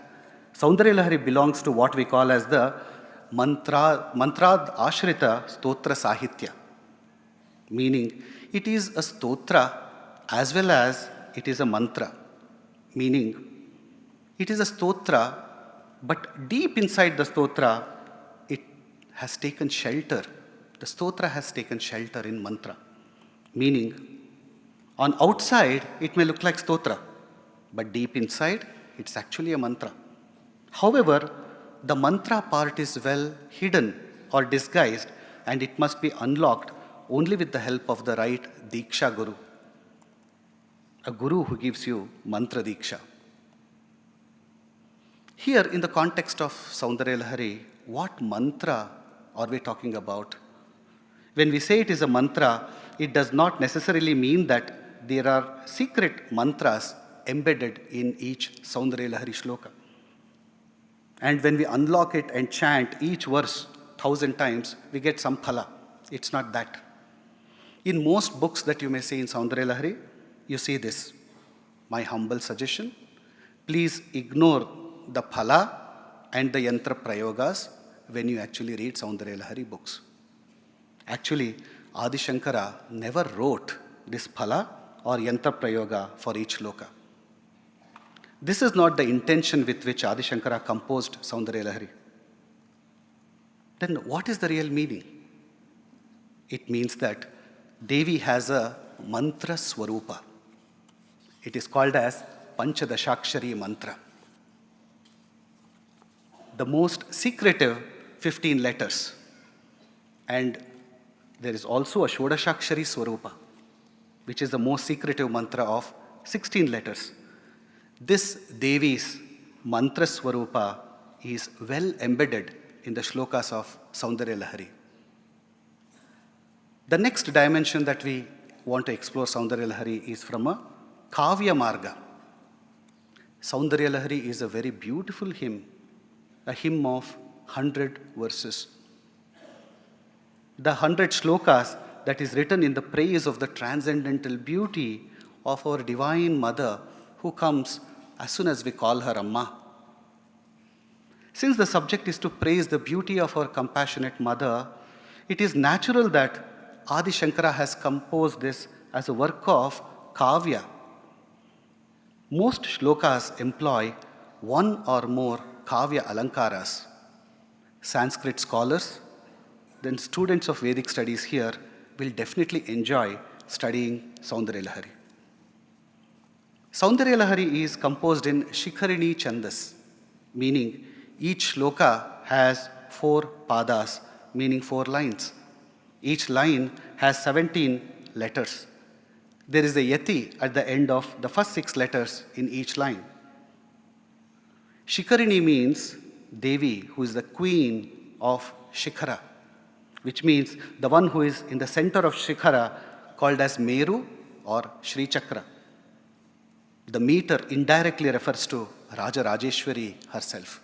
Saundarya Lahari belongs to what we call as the Mantrad Ashrita Stotra Sahitya, meaning it is a stotra as well as it is a mantra, meaning it is a stotra, but deep inside the stotra, it has taken shelter. The stotra has taken shelter in mantra, meaning on outside it may look like stotra, but deep inside it's actually a mantra. However, the mantra part is well hidden or disguised, and it must be unlocked only with the help of the right Diksha Guru, a guru who gives you mantra Diksha. Here, in the context of Saundarya Lahari, what mantra are we talking about? When we say it is a mantra, it does not necessarily mean that there are secret mantras embedded in each Saundarya Lahari shloka. And when we unlock it and chant each verse 1,000 times, we get some phala. It's not that. In most books that you may see in Saundarya Lahari, you see this. My humble suggestion, please ignore the phala and the yantra prayogas when you actually read Saundarya Lahari books. Actually, Adi Shankara never wrote this phala or yantra prayoga for each shloka. This is not the intention with which Adi Shankara composed Saundarya Lahari. Then what is the real meaning? It means that Devi has a mantra swarupa. It is called as Panchadashakshari mantra. The most secretive 15 letters. And there is also a Shodashakshari swarupa, which is the most secretive mantra of 16 letters. This Devi's mantra swarupa is well embedded in the shlokas of Saundarya Lahari. The next dimension that we want to explore Saundarya Lahari is from a Kavya Marga. Saundarya Lahari is a very beautiful hymn a hymn of 100 verses. The 100 shlokas that is written in the praise of the transcendental beauty of our Divine Mother who comes as soon as we call her Amma. Since the subject is to praise the beauty of our compassionate Mother, it is natural that Adi Shankara has composed this as a work of kavya. Most shlokas employ one or more kavya alankaras. Sanskrit scholars, then students of Vedic studies here will definitely enjoy studying Saundarya Lahari. Saundarya Lahari is composed in Shikharini Chandas, meaning each shloka has 4 padas, meaning 4 lines. Each line has 17 letters. There is a yati at the end of the first 6 letters in each line. Shikharini means Devi, who is the queen of Shikhara, which means the one who is in the center of Shikhara, called as Meru or Shri Chakra. The meter indirectly refers to Raja Rajeshwari herself.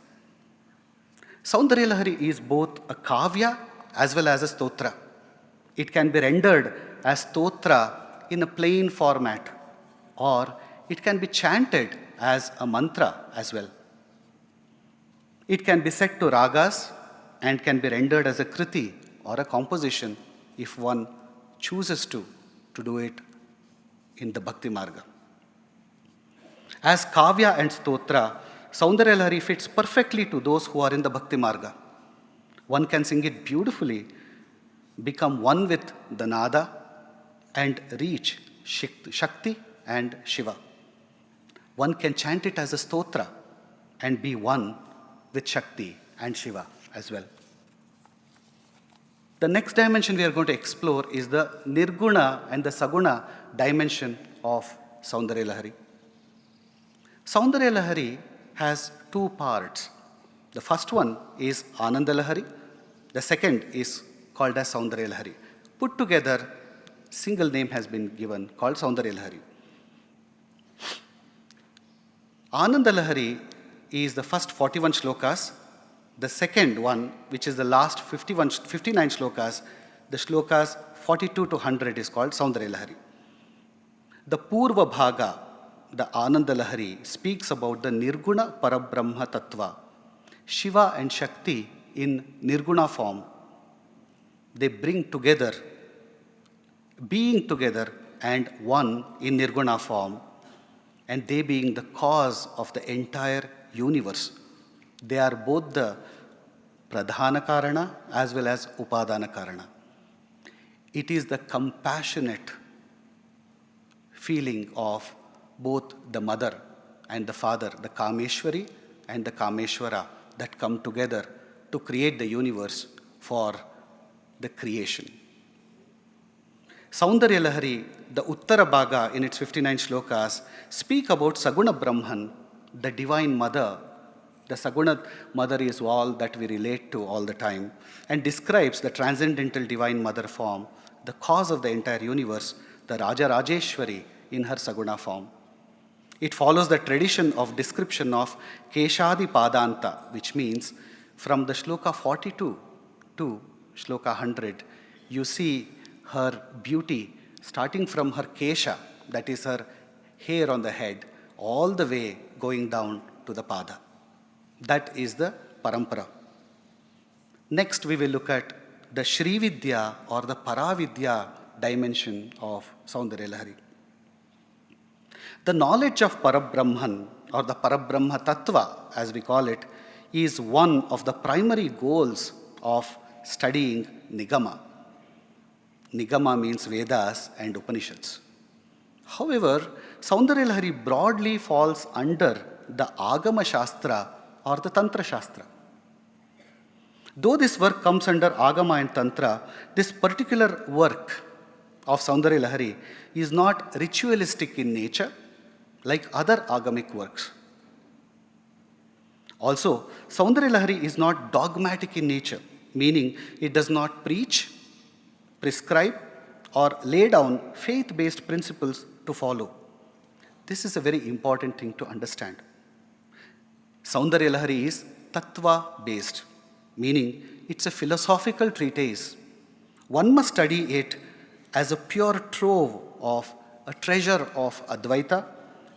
Saundarya Lahari is both a kavya as well as a stotra. It can be rendered as stotra in a plain format, or it can be chanted as a mantra as well. It can be set to ragas and can be rendered as a kriti or a composition if one chooses to do it in the Bhakti Marga. As kavya and stotra, Saundarya Lahari fits perfectly to those who are in the Bhakti Marga. One can sing it beautifully, become one with the nada, and reach Shakti and Shiva. One can chant it as a stotra and be one with Shakti and Shiva as well. The next dimension we are going to explore is the Nirguna and the Saguna dimension of Saundarya Lahari. Saundarya Lahari has 2 parts. The first one is Ananda Lahari. The second is called as Saundarya Lahari. Put together, single name has been given called Saundarya Lahari. Ananda Lahari is the first 41 shlokas. The second one, which is the last 59 shlokas, the shlokas 42 to 100 is called Saundarya Lahari. The Purva Bhaga, the Ananda Lahari, speaks about the Nirguna Parabrahma Tattva, Shiva and Shakti in Nirguna form. They bring together, being together and one in Nirguna form, and they being the cause of the entire universe. They are both the Pradhana Karana as well as Upadana Karana. It is the compassionate feeling of both the mother and the father, the Kameshwari and the Kameshwara, that come together to create the universe for the creation. Saundarya Lahari, the Uttara Bhaga in its 59 shlokas, speak about Saguna Brahman, the Divine Mother. The Saguna Mother is all that we relate to all the time, and describes the transcendental Divine Mother form, the cause of the entire universe, the Raja Rajeshwari in her Saguna form. It follows the tradition of description of Keshadi Padanta, which means from the shloka 42 to shloka 100, you see her beauty starting from her Kesha, that is her hair on the head, all the way going down to the Pada. That is the Parampara. Next, we will look at the Shri Vidya or the Paravidya dimension of Saundarya Lahari. The knowledge of Parabrahman or the Parabrahma Tattva, as we call it, is one of the primary goals of studying Nigama. Nigama means Vedas and Upanishads. However, Saundarya Lahari broadly falls under the Agama Shastra or the Tantra Shastra. Though this work comes under Agama and Tantra, this particular work of Saundarya Lahari is not ritualistic in nature like other agamic works. Also, Saundarya Lahari is not dogmatic in nature, meaning it does not preach, prescribe, or lay down faith-based principles to follow. This is a very important thing to understand. Saundarya Lahari is tattva based, meaning it's a philosophical treatise. One must study it as a pure trove of a treasure of Advaita,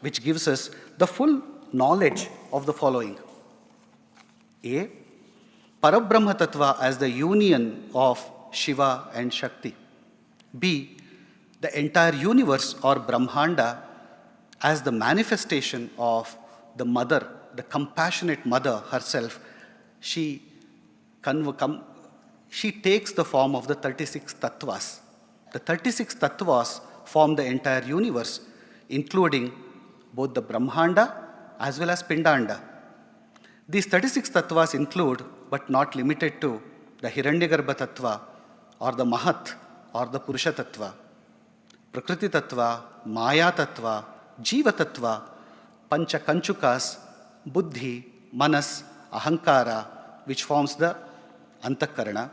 which gives us the full knowledge of the following. A. Parabrahma Tattva as the union of Shiva and Shakti. B. The entire universe or Brahmanda as the manifestation of the mother, the compassionate mother herself. She takes the form of the 36 tattvas. The 36 tattvas form the entire universe, including both the Brahmanda as well as Pindanda. These 36 tattvas include, but not limited to, the Hiranyagarbha Tattva or the Mahat or the Purusha Tattva, Prakriti Tattva, Maya Tattva, Jiva Tattva, Pancha Kanchukas, Buddhi, Manas, Ahankara, which forms the Antakarana,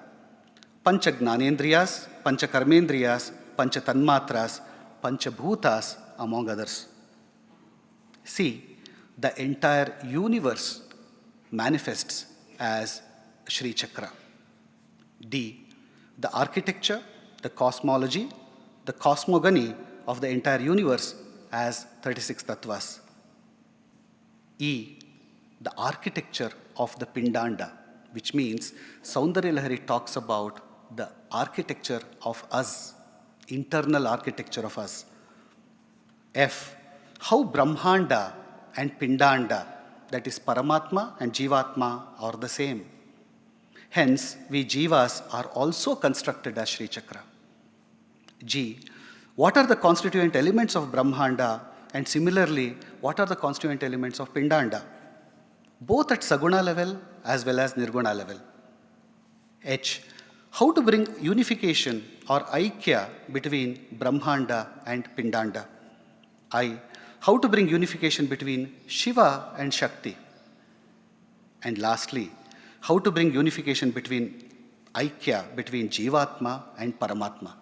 Pancha Gnanendriyas, Pancha Karmendriyas, Pancha Tanmatras, Pancha Bhutas, among others. See, the entire universe manifests as Sri Chakra. D. The architecture, the cosmology, the cosmogony of the entire universe as 36 tattvas. E. The architecture of the Pindanda, which means Saundarya Lahari talks about the architecture of us, internal architecture of us. F. How Brahmanda and Pindanda, that is Paramatma and Jivatma, are the same. Hence, we Jivas are also constructed as Sri Chakra. G. What are the constituent elements of Brahmanda, and similarly, what are the constituent elements of Pindanda, both at Saguna level as well as Nirguna level. H. How to bring unification or Aikya between Brahmanda and Pindanda. I. How to bring unification between Shiva and Shakti. And lastly, how to bring unification between Aikya, between Jivatma and Paramatma.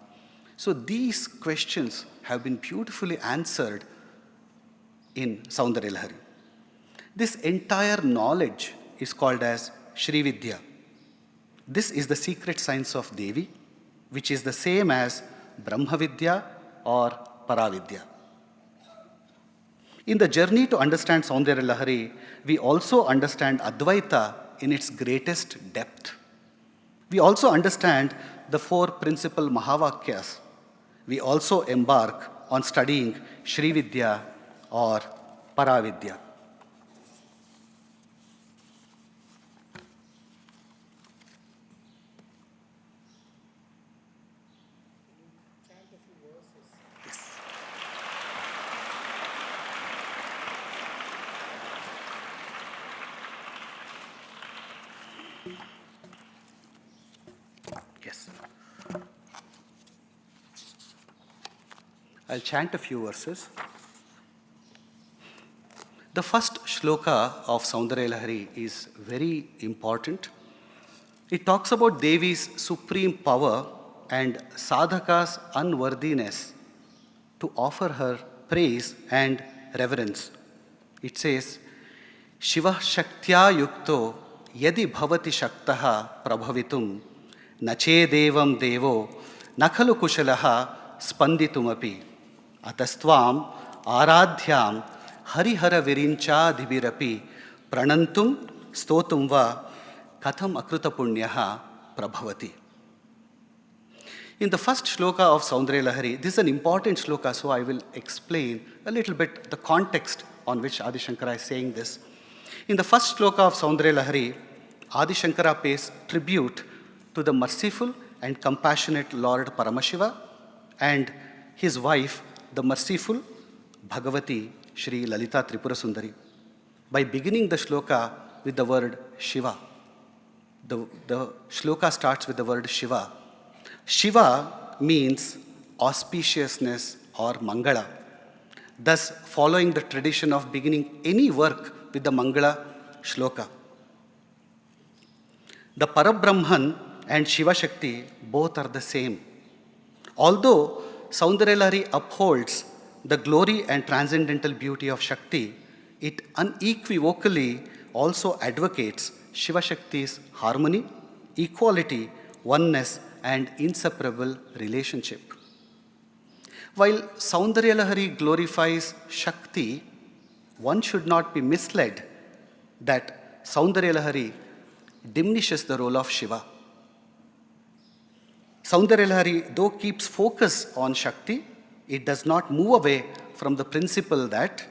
So these questions have been beautifully answered in Saundarya Lahari. This entire knowledge is called as Shri Vidya. This is the secret science of Devi, which is the same as Brahma Vidya or Paravidya. In the journey to understand Saundarya Lahari, we also understand Advaita in its greatest depth. We also understand the four principal Mahavakyas. We also embark on studying Shri Vidya or Paravidya. Yes. I'll chant a few verses. The first shloka of Saundarya Lahari is very important. It talks about Devi's supreme power and sadhaka's unworthiness to offer her praise and reverence. It says, Shiva Shaktya Yukto Yadi Bhavati Shaktaha Prabhavitum Nache Devam Devo Nakhalu Kushalaha Spanditumapi Atastvam Aradhyam Harihara Virincha Dhibirapi Pranantum Stotumva Katham Akruta Punyaha Prabhavati. In the first shloka of Saundarya Lahari, this is an important shloka, so I will explain a little bit the context on which Adi Shankara is saying this. In the first shloka of Saundarya Lahari, Adi Shankara pays tribute to the merciful and compassionate Lord Paramashiva and his wife, the merciful Bhagavati Shri Lalita Tripura Sundari, by beginning the shloka with the word Shiva. The shloka starts with the word Shiva. Shiva means auspiciousness or Mangala. Thus, following the tradition of beginning any work with the Mangala shloka. The Parabrahman and Shiva Shakti both are the same. Although Saundarya Lahari upholds the glory and transcendental beauty of Shakti, it unequivocally also advocates Shiva Shakti's harmony, equality, oneness, and inseparable relationship. While Saundarya Lahari glorifies Shakti, one should not be misled that Saundarya Lahari diminishes the role of Shiva. Saundarya Lahari, though keeps focus on Shakti, it does not move away from the principle that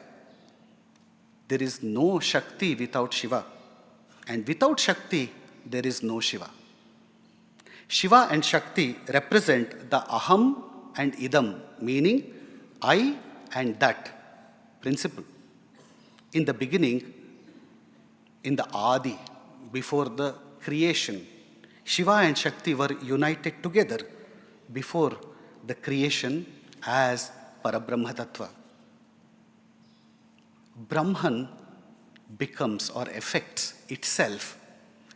there is no Shakti without Shiva, and without Shakti, there is no Shiva. Shiva and Shakti represent the Aham and Idam, meaning I and that principle. In the beginning, in the Adi, before the creation, Shiva and Shakti were united together before the creation as Parabrahma Tattva. Brahman becomes or affects itself.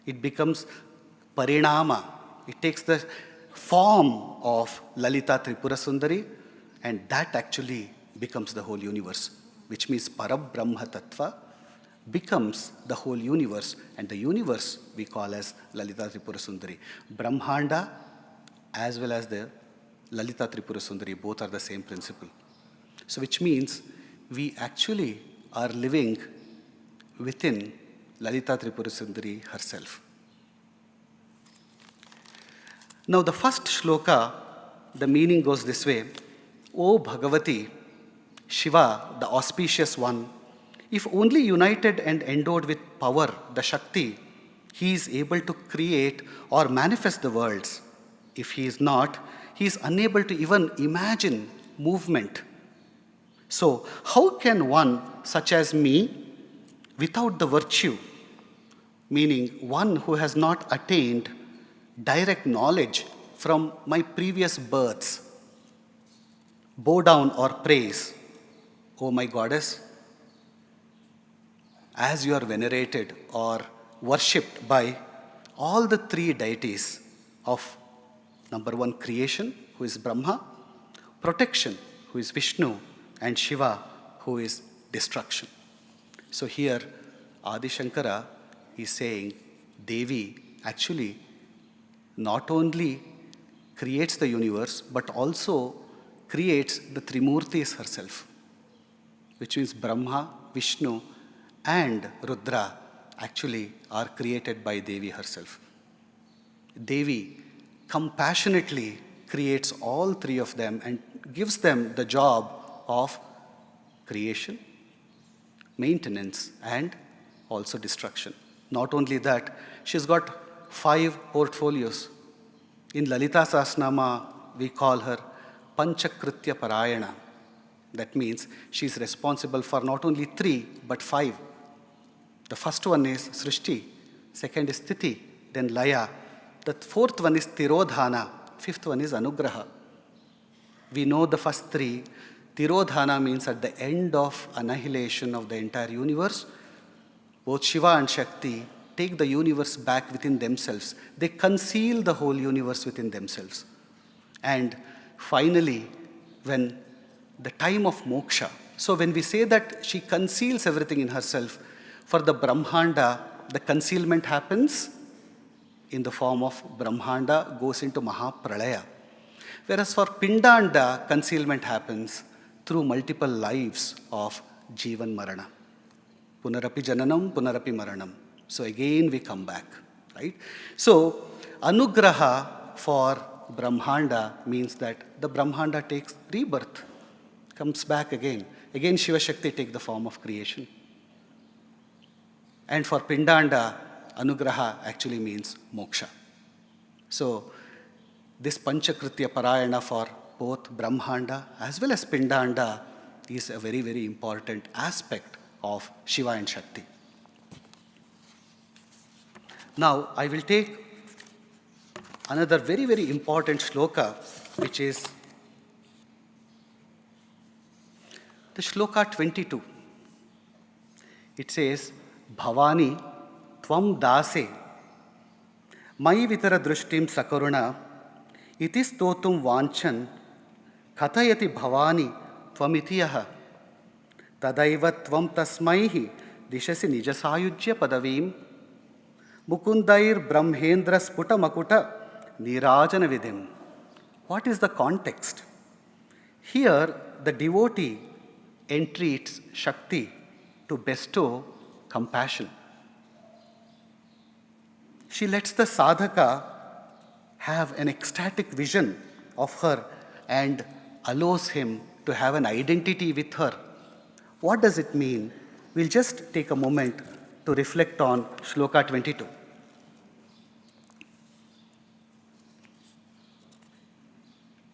It becomes Parinama. It takes the form of Lalita Tripura Sundari, and that actually becomes the whole universe, which means Parabrahma Tattva becomes the whole universe, and the universe we call as Lalita Tripura Sundari. Brahmanda as well as the Lalita Tripura Sundari, both are the same principle. So which means we actually are living within Lalita Tripura Sundari herself. Now the first shloka, the meaning goes this way: O Bhagavati, Shiva, the auspicious one, if only united and endowed with power, the Shakti, he is able to create or manifest the worlds. If he is not, he is unable to even imagine movement. So how can one such as me, without the virtue, meaning one who has not attained direct knowledge from my previous births, bow down or praise, O my goddess, as you are venerated or worshipped by all the three deities of number one, creation, who is Brahma, protection, who is Vishnu, and Shiva, who is destruction. So here Adi Shankara is saying Devi actually not only creates the universe but also creates the Trimurtis herself, which means Brahma, Vishnu, and Rudra actually are created by Devi herself. Devi compassionately creates all three of them and gives them the job of creation, maintenance, and also destruction. Not only that, she's got 5 portfolios. In Lalita Sahasranama, we call her Panchakritya Parayana. That means she's responsible for not only 3 but 5. The first one is Srishti, second is Sthiti, then Laya. The fourth one is Tirodhana, fifth one is Anugraha. We know the first 3. Tirodhana means at the end of annihilation of the entire universe, both Shiva and Shakti take the universe back within themselves. They conceal the whole universe within themselves. And finally, when the time of moksha, so when we say that she conceals everything in herself, for the Brahmanda, the concealment happens in the form of Brahmanda goes into Mahapralaya. Whereas for Pindanda, concealment happens through multiple lives of Jivan Marana. Punarapi Jananam, Punarapi Maranam. So again we come back, right? So Anugraha for Brahmanda means that the Brahmanda takes rebirth, comes back again. Again Shiva Shakti take the form of creation. And for Pindanda, Anugraha actually means moksha. So this Panchakritya Parayana for both Brahmanda as well as Pindanda is a very, very important aspect of Shiva and Shakti. Now I will take another very, very important shloka, which is the shloka 22. It says, Bhavani Tvam Dase Mai Vitara Drushtim Sakaruna Iti Stotum Vanchan Kathayati Bhavani Tvam Itiyaha Tadaiva Tvam Tasmaihi Dishasi Nijasayujya Padavim Mukundair Brahmendra Sputa Makuta Nirajana Vidim. What is the context? Here, the devotee entreats Shakti to bestow compassion. She lets the sadhaka have an ecstatic vision of her and allows him to have an identity with her. What does it mean? We'll just take a moment to reflect on Shloka 22.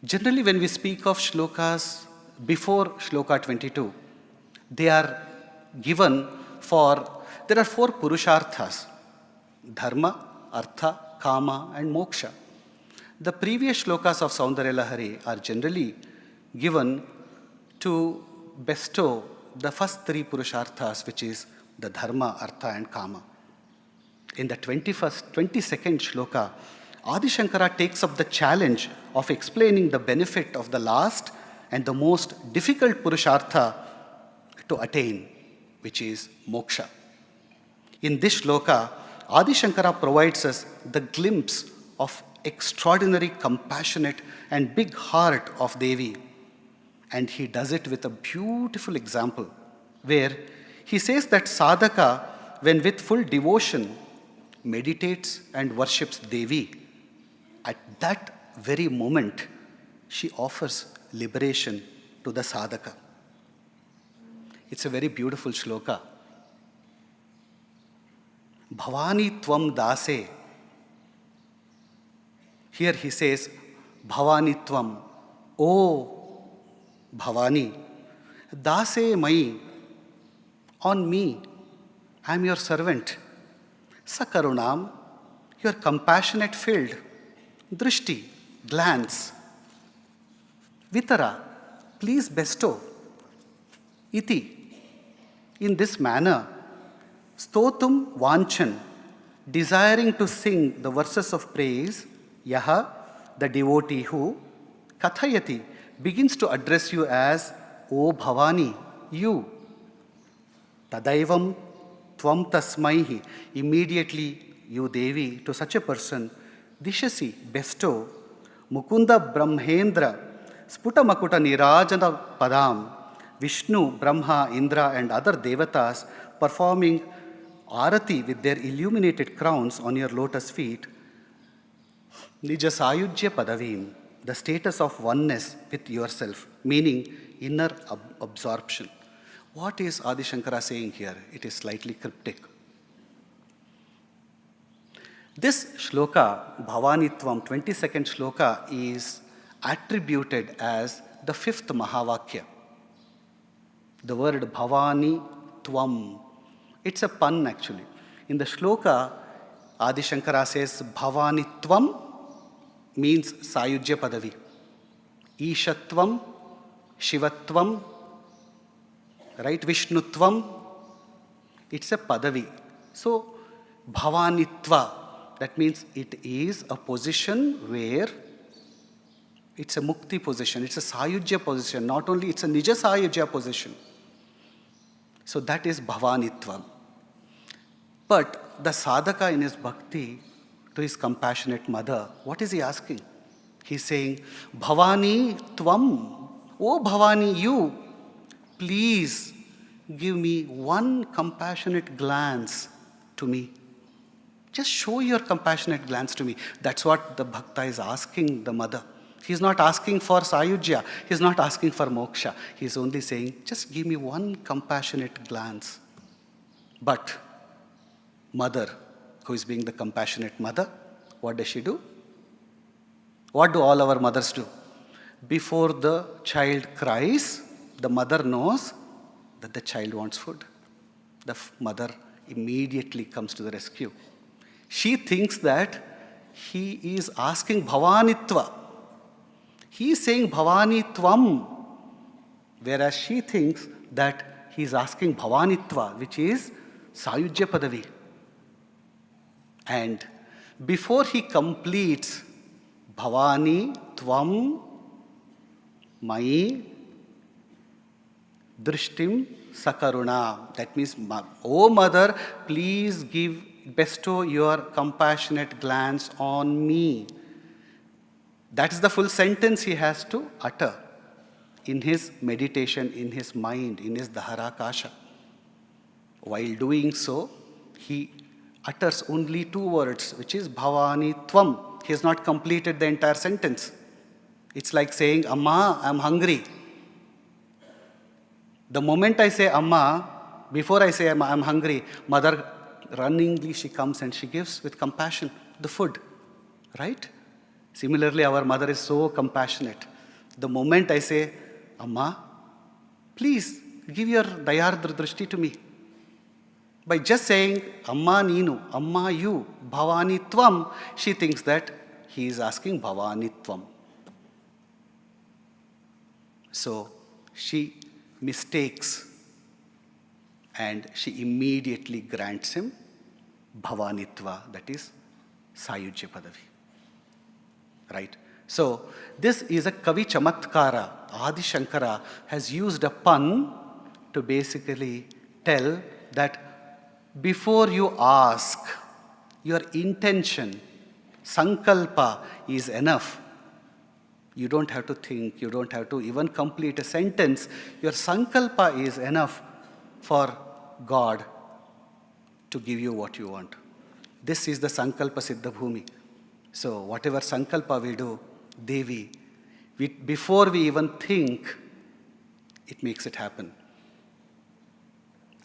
Generally, when we speak of shlokas before Shloka 22, they are given for, there are 4 purusharthas: dharma, artha, kama, and moksha. The previous shlokas of Saundarya Lahari are generally given to bestow the first 3 purusharthas, which is the dharma, artha, and kama. In the 22nd shloka, Adi Shankara takes up the challenge of explaining the benefit of the last and the most difficult purushartha to attain, which is moksha. In this shloka, Adi Shankara provides us the glimpse of extraordinary, compassionate, and big heart of Devi. And he does it with a beautiful example, where he says that sadhaka, when with full devotion, meditates and worships Devi, at that very moment, she offers liberation to the sadhaka. It's a very beautiful shloka. Bhavani tvam dase. Here he says, Bhavani tvam, O Bhavani, dase mai, on me, I am your servant. Sakarunam, you are compassionate filled. Drishti, glance. Vitara, please bestow. Iti, in this manner, stotum vanchan, desiring to sing the verses of praise, yaha, the devotee who, kathayati, begins to address you as, O Bhavani, you. Tadaivam tvam tasmaihi, immediately you Devi, to such a person, Dishasi, bestow, Mukunda Brahmendra, Sputa Makuta Nirajana Padam, Vishnu, Brahma, Indra, and other devatas performing arati with their illuminated crowns on your lotus feet. Nijasayujya Padavim, the status of oneness with yourself, meaning inner absorption. What is Adi Shankara saying here? It is slightly cryptic. This shloka, Bhavanitvam, 22nd shloka, is attributed as the 5th Mahavakya. The word Bhavani Tvam, it's a pun actually. In the shloka, Adi Shankara says Bhavani Tvam means Sayujya Padavi. Ishatvam, Shivatvam, right? Vishnutvam, it's a Padavi. So, Bhavanitva, that means it is a position where it's a mukti position, it's a sayujya position, not only it's a nija sayujya position. So that is bhavanitvam. But the sadhaka in his bhakti to his compassionate mother, what is he asking? He's saying, Bhavani tvam, oh Bhavani, you, please give me one compassionate glance to me. Just show your compassionate glance to me. That's what the bhakta is asking the mother. He's not asking for sayujya. He's not asking for moksha. He's only saying, just give me one compassionate glance. But mother, who is being the compassionate mother, what does she do? What do all our mothers do? Before the child cries, the mother knows that the child wants food. The mother immediately comes to the rescue. She thinks that he is asking Bhavanitva. He is saying Bhavanitvam, whereas she thinks that he is asking Bhavanitva, which is Sayujya Padavi. And before he completes Bhavani Tvam Mai Drishtim sakaruna. That means, O mother, please bestow your compassionate glance on me. That is the full sentence he has to utter in his meditation, in his mind, in his dharakasha. While doing so, he utters only two words, which is Bhavani Tvam. He has not completed the entire sentence. It's like saying, Amma, I'm hungry. The moment I say Amma, before I say I'm hungry, mother runningly she comes and she gives with compassion the food. Right? Similarly, our mother is so compassionate. The moment I say, Amma, please give your Dayardra Drishti to me. By just saying, Amma Neenu, Amma you, Bhavani Tvam, she thinks that he is asking Bhavani Tvam. So she mistakes and she immediately grants him Bhavanitva, that is Sayujya Padavi. Right? So this is a Kavi Chamatkara. Adi Shankara has used a pun to basically tell that before you ask, your intention, sankalpa is enough. You don't have to think, you don't have to even complete a sentence. Your sankalpa is enough for God to give you what you want. This is the sankalpa siddha bhumi. So whatever sankalpa we do, Devi, before we even think, it makes it happen.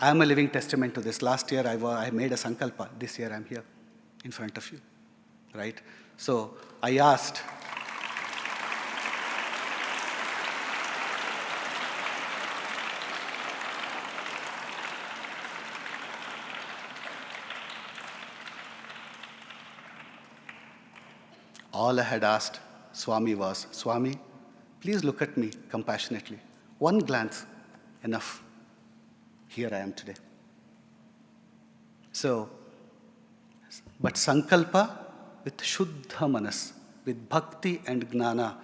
I am a living testament to this. Last year I made a sankalpa. This year I am here in front of you. Right? So I asked, all I had asked Swami was, Swami, please look at me compassionately. One glance, enough. Here I am today. So, but sankalpa with shuddha manas, with bhakti and gnana,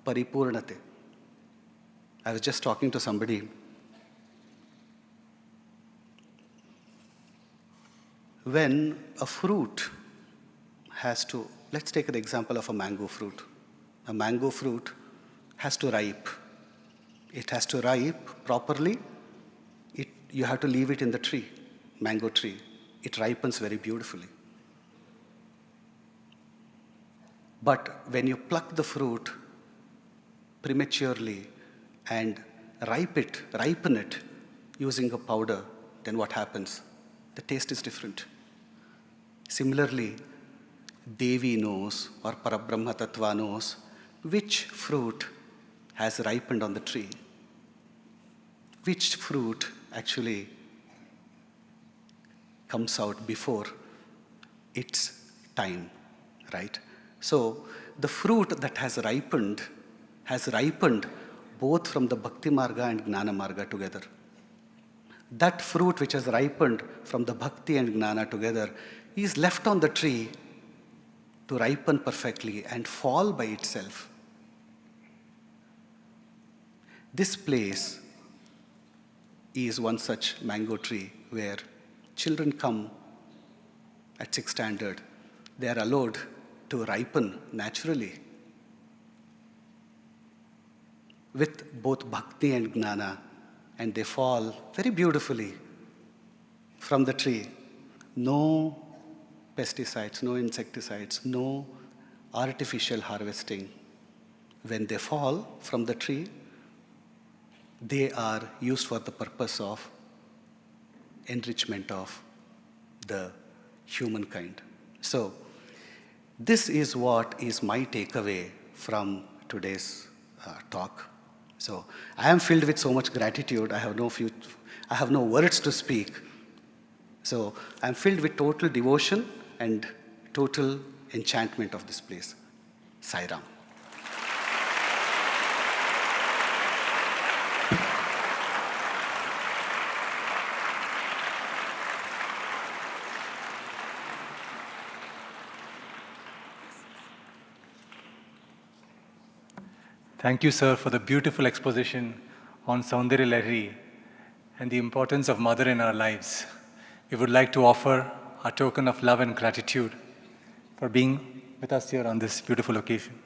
paripurnate. I was just talking to somebody. When a fruit has to, let's take the example of a mango fruit. A mango fruit has to ripe. It has to ripe properly. You have to leave it in the tree, mango tree. It ripens very beautifully. But when you pluck the fruit prematurely and ripen it using a powder, then what happens? The taste is different. Similarly, Devi knows, or Parabrahma Tattva knows, which fruit has ripened on the tree. Which fruit actually comes out before its time, right? So the fruit that has ripened both from the Bhakti Marga and Gnana Marga together. That fruit which has ripened from the Bhakti and Gnana together is left on the tree to ripen perfectly and fall by itself. This place is one such mango tree where children come at 6th standard. They are allowed to ripen naturally with both bhakti and gnana, and they fall very beautifully from the tree. No pesticides, no insecticides, no artificial harvesting. When they fall from the tree, they are used for the purpose of enrichment of the humankind. So, this is what is my takeaway from today's talk. So, I am filled with so much gratitude. I have no words to speak. So, I am filled with total devotion and total enchantment of this place. Sai Ram. Thank you, sir, for the beautiful exposition on Saundarya Lahari and the importance of mother in our lives, we would like to offer our token of love and gratitude for being with us here on this beautiful occasion.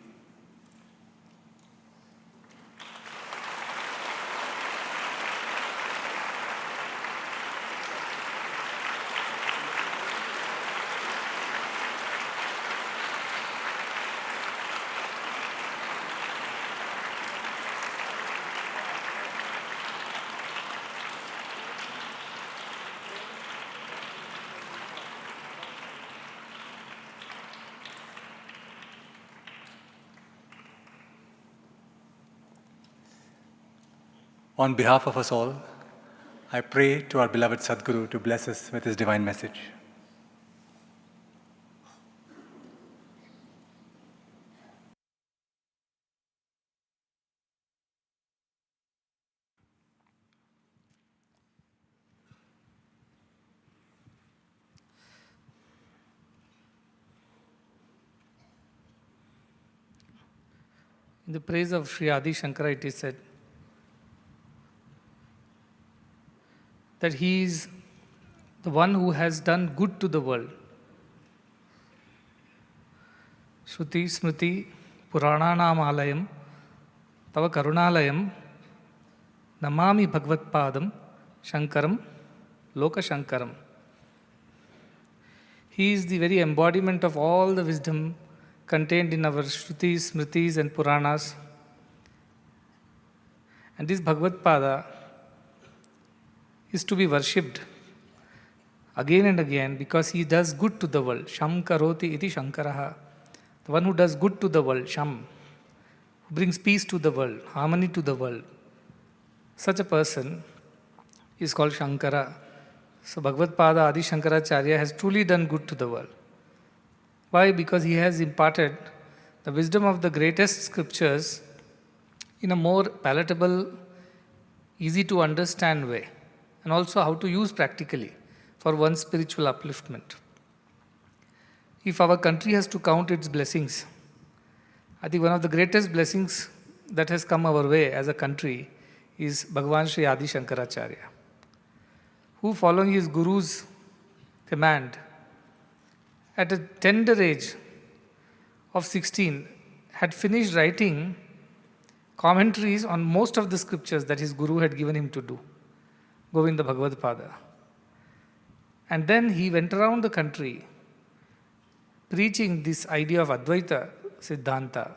On behalf of us all, I pray to our beloved Sadguru to bless us with his divine message. In the praise of Sri Adi Shankara, it is said that he is the one who has done good to the world. Shruti Smriti Purananam Alayam Tava Karunalayam Namami Bhagavad Padam Shankaram Loka Shankaram. He is the very embodiment of all the wisdom contained in our Shrutis, Smritis and Puranas. And this Bhagavad Pada is to be worshipped again and again because he does good to the world. Sham karoti iti Shankaraha. The one who does good to the world, Sham, who brings peace to the world, harmony to the world. Such a person is called Shankara. So Bhagavad Pada Adi Shankaracharya has truly done good to the world. Why? Because he has imparted the wisdom of the greatest scriptures in a more palatable, easy to understand way, and also how to use practically for one's spiritual upliftment. If our country has to count its blessings, I think one of the greatest blessings that has come our way as a country is Bhagavan Sri Adi Shankaracharya, who following his Guru's command, at a tender age of 16, had finished writing commentaries on most of the scriptures that his Guru had given him to do, Govinda Bhagavad Pada. And then he went around the country preaching this idea of Advaita Siddhanta,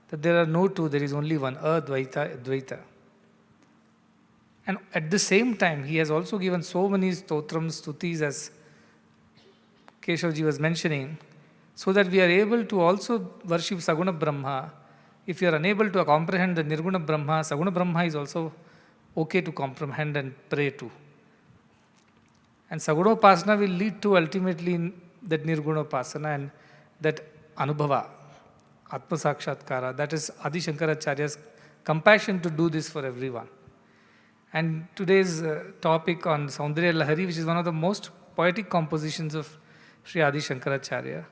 that there are no two, there is only one, Advaita, Advaita. And at the same time, he has also given so many stotrams, stutis, as Keshavji was mentioning, so that we are able to also worship Saguna Brahma. If you are unable to comprehend the Nirguna Brahma, Saguna Brahma is also okay to comprehend and pray to. And Sagunopasana will lead to ultimately that Nirgunopasana and that Anubhava, Atma Sakshatkara. That is Adi Shankaracharya's compassion to do this for everyone. And today's topic on Saundarya Lahari, which is one of the most poetic compositions of Sri Adi Shankaracharya.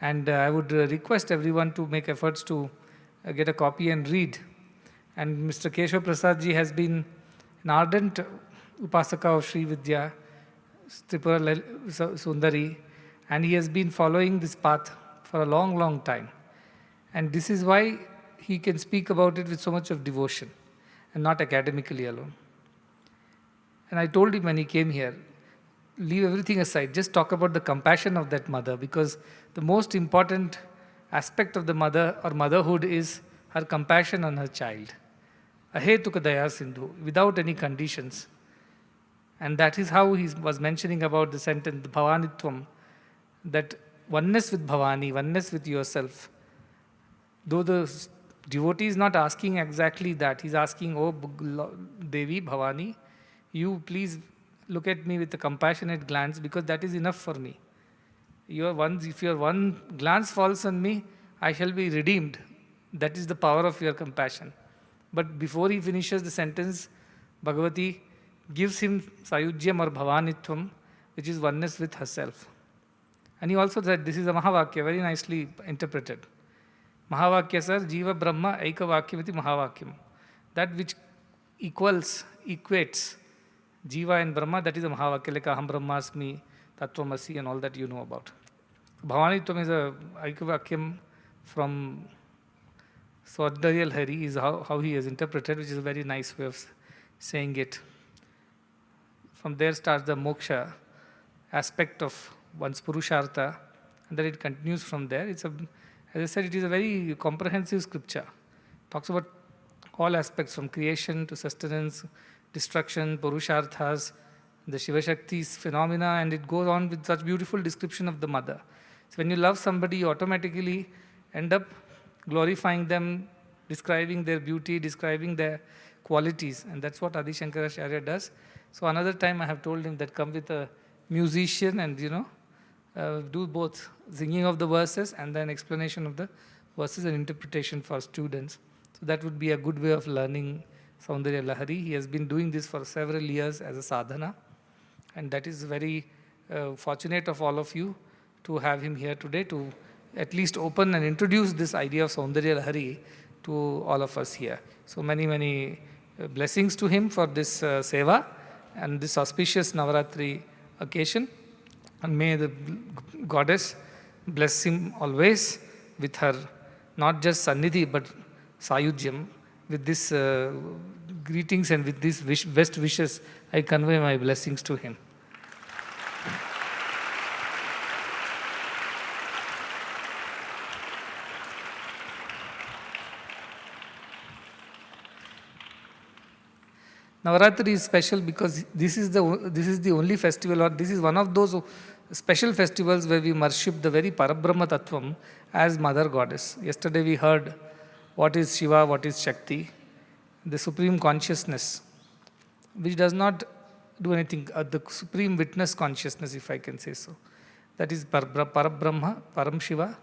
And I would request everyone to make efforts to get a copy and read. And Mr. Keshava Prasad ji has been an ardent Upasaka of Sri Vidya, Tripura Sundari, and he has been following this path for a long, long time. And this is why he can speak about it with so much of devotion and not academically alone. And I told him when he came here, leave everything aside, just talk about the compassion of that mother, because the most important aspect of the mother or motherhood is her compassion on her child. Ahetuka daya sindhu, without any conditions. And that is how he was mentioning about the sentence, Bhavanitvam, that oneness with Bhavani, oneness with yourself. Though the devotee is not asking exactly that, he's asking, oh Devi, Bhavani, you please look at me with a compassionate glance, because that is enough for me. If your one glance falls on me, I shall be redeemed. That is the power of your compassion. But before he finishes the sentence, Bhagavati gives him Sayujyam or Bhavanitvam, which is oneness with herself. And he also said, this is a Mahavakya, very nicely interpreted. Mahavakya, sir, Jiva Brahma Aika Vakyamiti Mahavakyam. That which equates Jiva and Brahma, that is a Mahavakya, like Aham Brahmasmi, Tattvamasi, and all that you know about. Bhavanitvam is a Aikavakyam from Swadhyayal Hari, is how he has interpreted, which is a very nice way of saying it. From there starts the moksha aspect of one's Purushartha, and then it continues from there. As I said, it is a very comprehensive scripture. It talks about all aspects from creation to sustenance, destruction, Purusharthas, the Shiva Shakti's phenomena, and it goes on with such beautiful description of the mother. So when you love somebody, you automatically end up glorifying them, describing their beauty, describing their qualities, and that's what Adi Shankaracharya does. So another time I have told him that come with a musician and do both singing of the verses and then explanation of the verses and interpretation for students. So that would be a good way of learning Saundarya Lahari. He has been doing this for several years as a sadhana, and that is very fortunate of all of you to have him here today to at least open and introduce this idea of Saundarya Lahari to all of us here. So many blessings to him for this seva and this auspicious Navaratri occasion. And may the goddess bless him always with her not just Sannidhi but Sayujyam. With this greetings and with these best wishes, I convey my blessings to him. Navaratri is special because this is the only festival, or this is one of those special festivals where we worship the very Parabrahma Tattvam as Mother Goddess. Yesterday we heard what is Shiva, what is Shakti, the Supreme Consciousness, which does not do anything, the Supreme Witness Consciousness, if I can say so. That is Parabrahma, Param Shiva,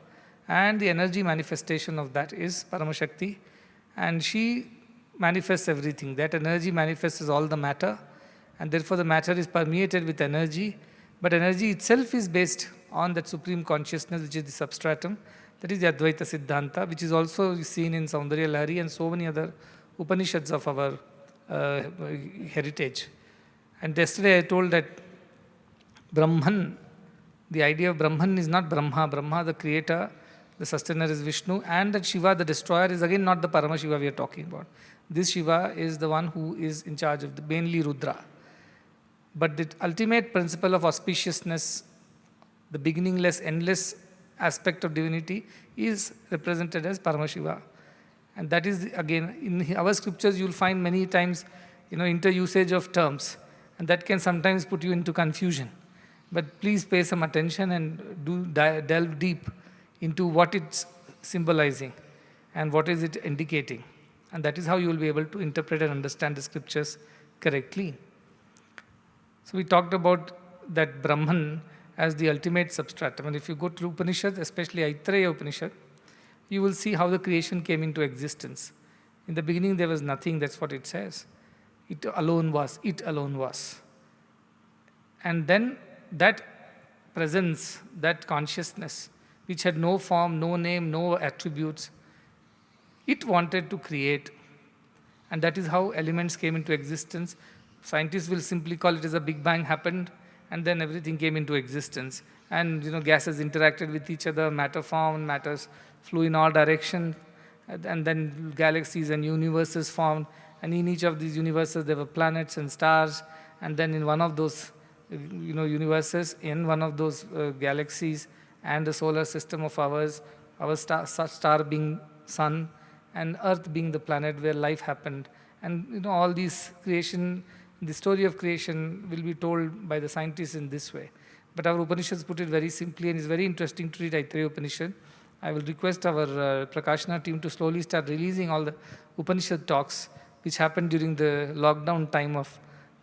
and the energy manifestation of that is Paramashakti, and she manifests everything. That energy manifests as all the matter, and therefore the matter is permeated with energy, but energy itself is based on that Supreme Consciousness, which is the substratum. That is the Advaita Siddhanta, which is also seen in Saundarya Lahari and so many other Upanishads of our heritage. And yesterday I told that Brahman, the idea of Brahman is not Brahma. Brahma, the creator, the sustainer is Vishnu, and that Shiva, the destroyer, is again not the Paramashiva we are talking about. This Shiva is the one who is in charge of mainly Rudra. But the ultimate principle of auspiciousness, the beginningless, endless aspect of divinity is represented as Paramashiva. And that is, again, in our scriptures you will find many times, interusage of terms, and that can sometimes put you into confusion. But please pay some attention and delve deep into what it's symbolizing and what is it indicating. And that is how you will be able to interpret and understand the scriptures correctly. So we talked about that Brahman as the ultimate substratum. And if you go to Upanishads, especially Aitareya Upanishad, you will see how the creation came into existence. In the beginning there was nothing, that's what it says. It alone was. And then that presence, that consciousness, which had no form, no name, no attributes, it wanted to create. And that is how elements came into existence. Scientists will simply call it as a Big Bang happened, and then everything came into existence. And gases interacted with each other, matter formed, matters flew in all directions, and then galaxies and universes formed. And in each of these universes there were planets and stars. And then in one of those universes, in one of those galaxies and the solar system of ours, our star being sun, and Earth being the planet where life happened. And all these creation, the story of creation will be told by the scientists in this way. But our Upanishads put it very simply, and it's very interesting to read Aitareya Upanishad. I will request our Prakashana team to slowly start releasing all the Upanishad talks which happened during the lockdown time of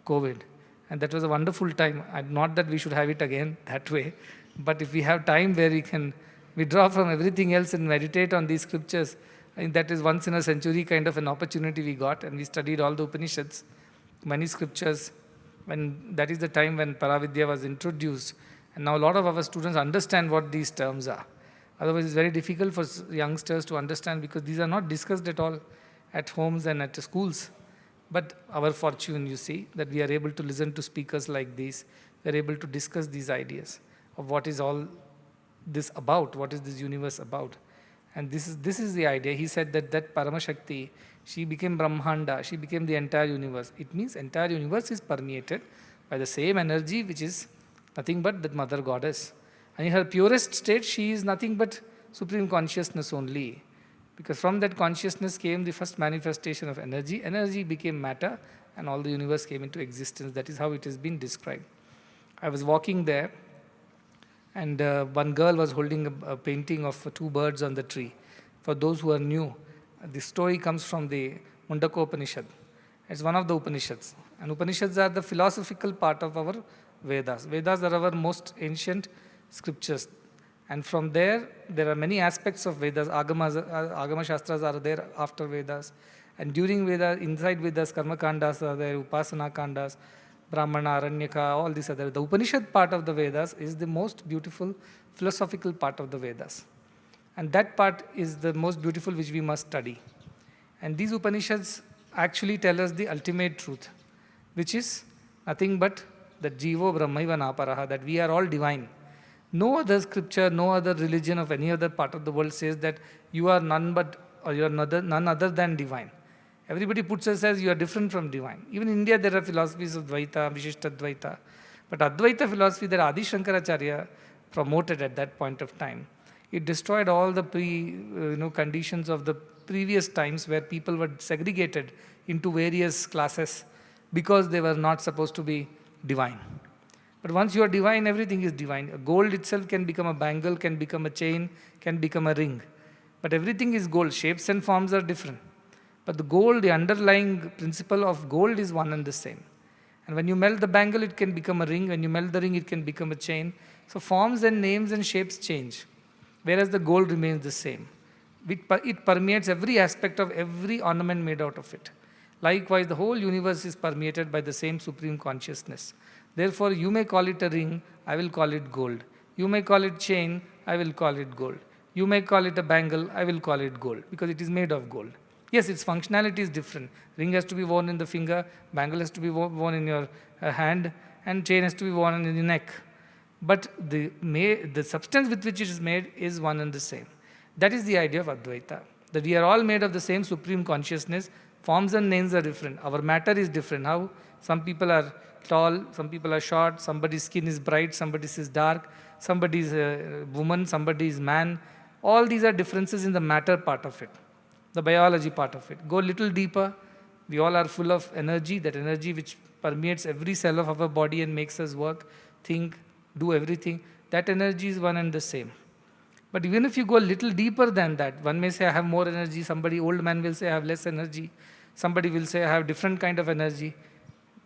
COVID. And that was a wonderful time. Not that we should have it again that way, but if we have time where we can withdraw from everything else and meditate on these scriptures, I think that is once in a century kind of an opportunity we got, and we studied all the Upanishads, many scriptures, when that is the time when Paravidya was introduced. And now a lot of our students understand what these terms are. Otherwise it's very difficult for youngsters to understand because these are not discussed at all at homes and at schools. But our fortune, you see, that we are able to listen to speakers like these. We are able to discuss these ideas of what is all this about, what is this universe about. And this is the idea. He said that Paramashakti, she became Brahmanda, she became the entire universe. It means entire universe is permeated by the same energy, which is nothing but that mother goddess. And in her purest state, she is nothing but supreme consciousness only. Because from that consciousness came the first manifestation of energy. Energy became matter, and all the universe came into existence. That is how it has been described. I was walking there, and one girl was holding a painting of two birds on the tree. For those who are new, the story comes from the Mundaka Upanishad. It's one of the Upanishads. And Upanishads are the philosophical part of our Vedas. Vedas are our most ancient scriptures. And from there are many aspects of Vedas. Agama Shastras are there after Vedas. And during Vedas, inside Vedas, Karma Kandas are there, Upasana Kandas, Brahmana, Aranyaka, all these other. The Upanishad part of the Vedas is the most beautiful philosophical part of the Vedas. And that part is the most beautiful which we must study. And these Upanishads actually tell us the ultimate truth, which is nothing but that Jivo Brahmaiva Naparaha, that we are all divine. No other scripture, no other religion of any other part of the world says that you are none other than divine. Everybody puts us as you are different from divine. Even in India there are philosophies of Dvaita, Vishishtadvaita. But Advaita philosophy that Adi Shankaracharya promoted at that point of time, it destroyed all the conditions of the previous times where people were segregated into various classes because they were not supposed to be divine. But once you are divine, everything is divine. Gold itself can become a bangle, can become a chain, can become a ring. But everything is gold. Shapes and forms are different. But the gold, the underlying principle of gold is one and the same. And when you melt the bangle, it can become a ring. When you melt the ring, it can become a chain. So forms and names and shapes change, whereas the gold remains the same. It permeates every aspect of every ornament made out of it. Likewise, the whole universe is permeated by the same supreme consciousness. Therefore, you may call it a ring, I will call it gold. You may call it chain, I will call it gold. You may call it a bangle, I will call it gold, because it is made of gold. Yes, its functionality is different. Ring has to be worn in the finger, bangle has to be worn in your hand, and chain has to be worn in the neck. But the substance with which it is made is one and the same. That is the idea of Advaita. That we are all made of the same supreme consciousness. Forms and names are different. Our matter is different. How? Some people are tall, some people are short, somebody's skin is bright, somebody's is dark, somebody is a woman, somebody is man. All these are differences in the matter part of it, the biology part of it. Go a little deeper, we all are full of energy, that energy which permeates every cell of our body and makes us work, think, do everything. That energy is one and the same. But even if you go a little deeper than that, one may say I have more energy, somebody, old man will say I have less energy, somebody will say I have different kind of energy.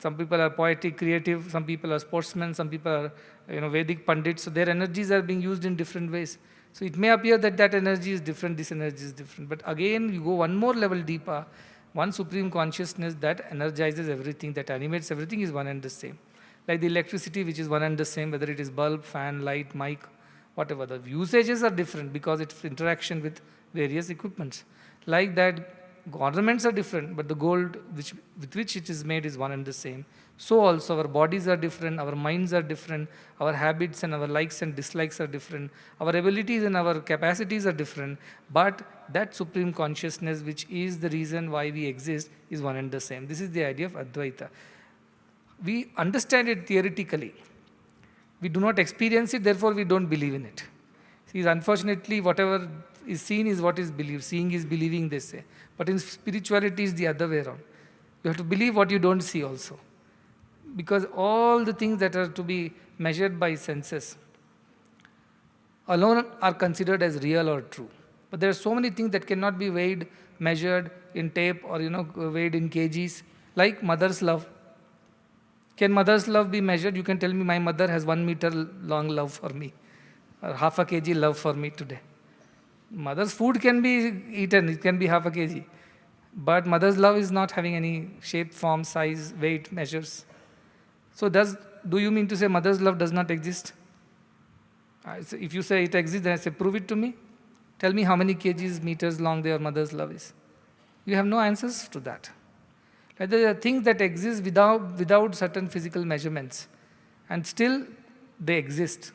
Some people are poetic, creative, some people are sportsmen, some people are Vedic Pandits, so their energies are being used in different ways. So it may appear that that energy is different, this energy is different. But again, you go one more level deeper, one supreme consciousness that energizes everything, that animates everything is one and the same. Like the electricity which is one and the same, whether it is bulb, fan, light, mic, whatever. The usages are different because it's interaction with various equipments. Like that, ornaments are different, but the gold with which it is made is one and the same. So also our bodies are different, our minds are different, our habits and our likes and dislikes are different, our abilities and our capacities are different, but that supreme consciousness which is the reason why we exist is one and the same. This is the idea of Advaita. We understand it theoretically. We do not experience it, therefore we don't believe in it. See, unfortunately, whatever is seen is what is believed. Seeing is believing, they say. But in spirituality, it's the other way around. You have to believe what you don't see also. Because all the things that are to be measured by senses alone are considered as real or true. But there are so many things that cannot be weighed, measured in tape or weighed in kgs, like mother's love. Can mother's love be measured? You can tell me my mother has 1 meter long love for me, or half a kg love for me today. Mother's food can be eaten, it can be half a kg. But mother's love is not having any shape, form, size, weight, measures. So do you mean to say mother's love does not exist? If you say it exists, then I say, prove it to me. Tell me how many kgs, meters long your mother's love is. You have no answers to that. There are things that exist without certain physical measurements, and still they exist.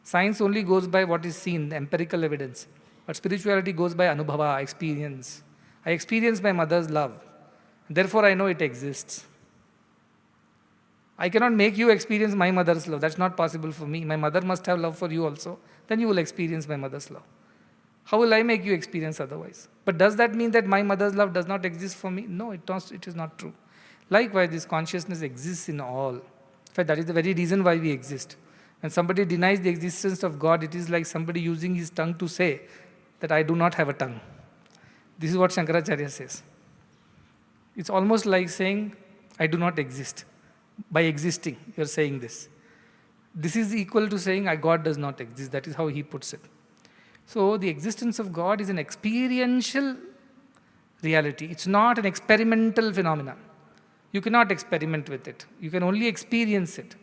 Science only goes by what is seen, the empirical evidence. But spirituality goes by anubhava, experience. I experience my mother's love. Therefore, I know it exists. I cannot make you experience my mother's love. That's not possible for me. My mother must have love for you also. Then you will experience my mother's love. How will I make you experience otherwise? But does that mean that my mother's love does not exist for me? No, it is not true. Likewise, this consciousness exists in all. In fact, that is the very reason why we exist. When somebody denies the existence of God, it is like somebody using his tongue to say that I do not have a tongue. This is what Shankaracharya says. It's almost like saying, I do not exist. By existing, you are saying this. This is equal to saying, God does not exist. That is how he puts it. So, the existence of God is an experiential reality. It's not an experimental phenomenon. You cannot experiment with it. You can only experience it.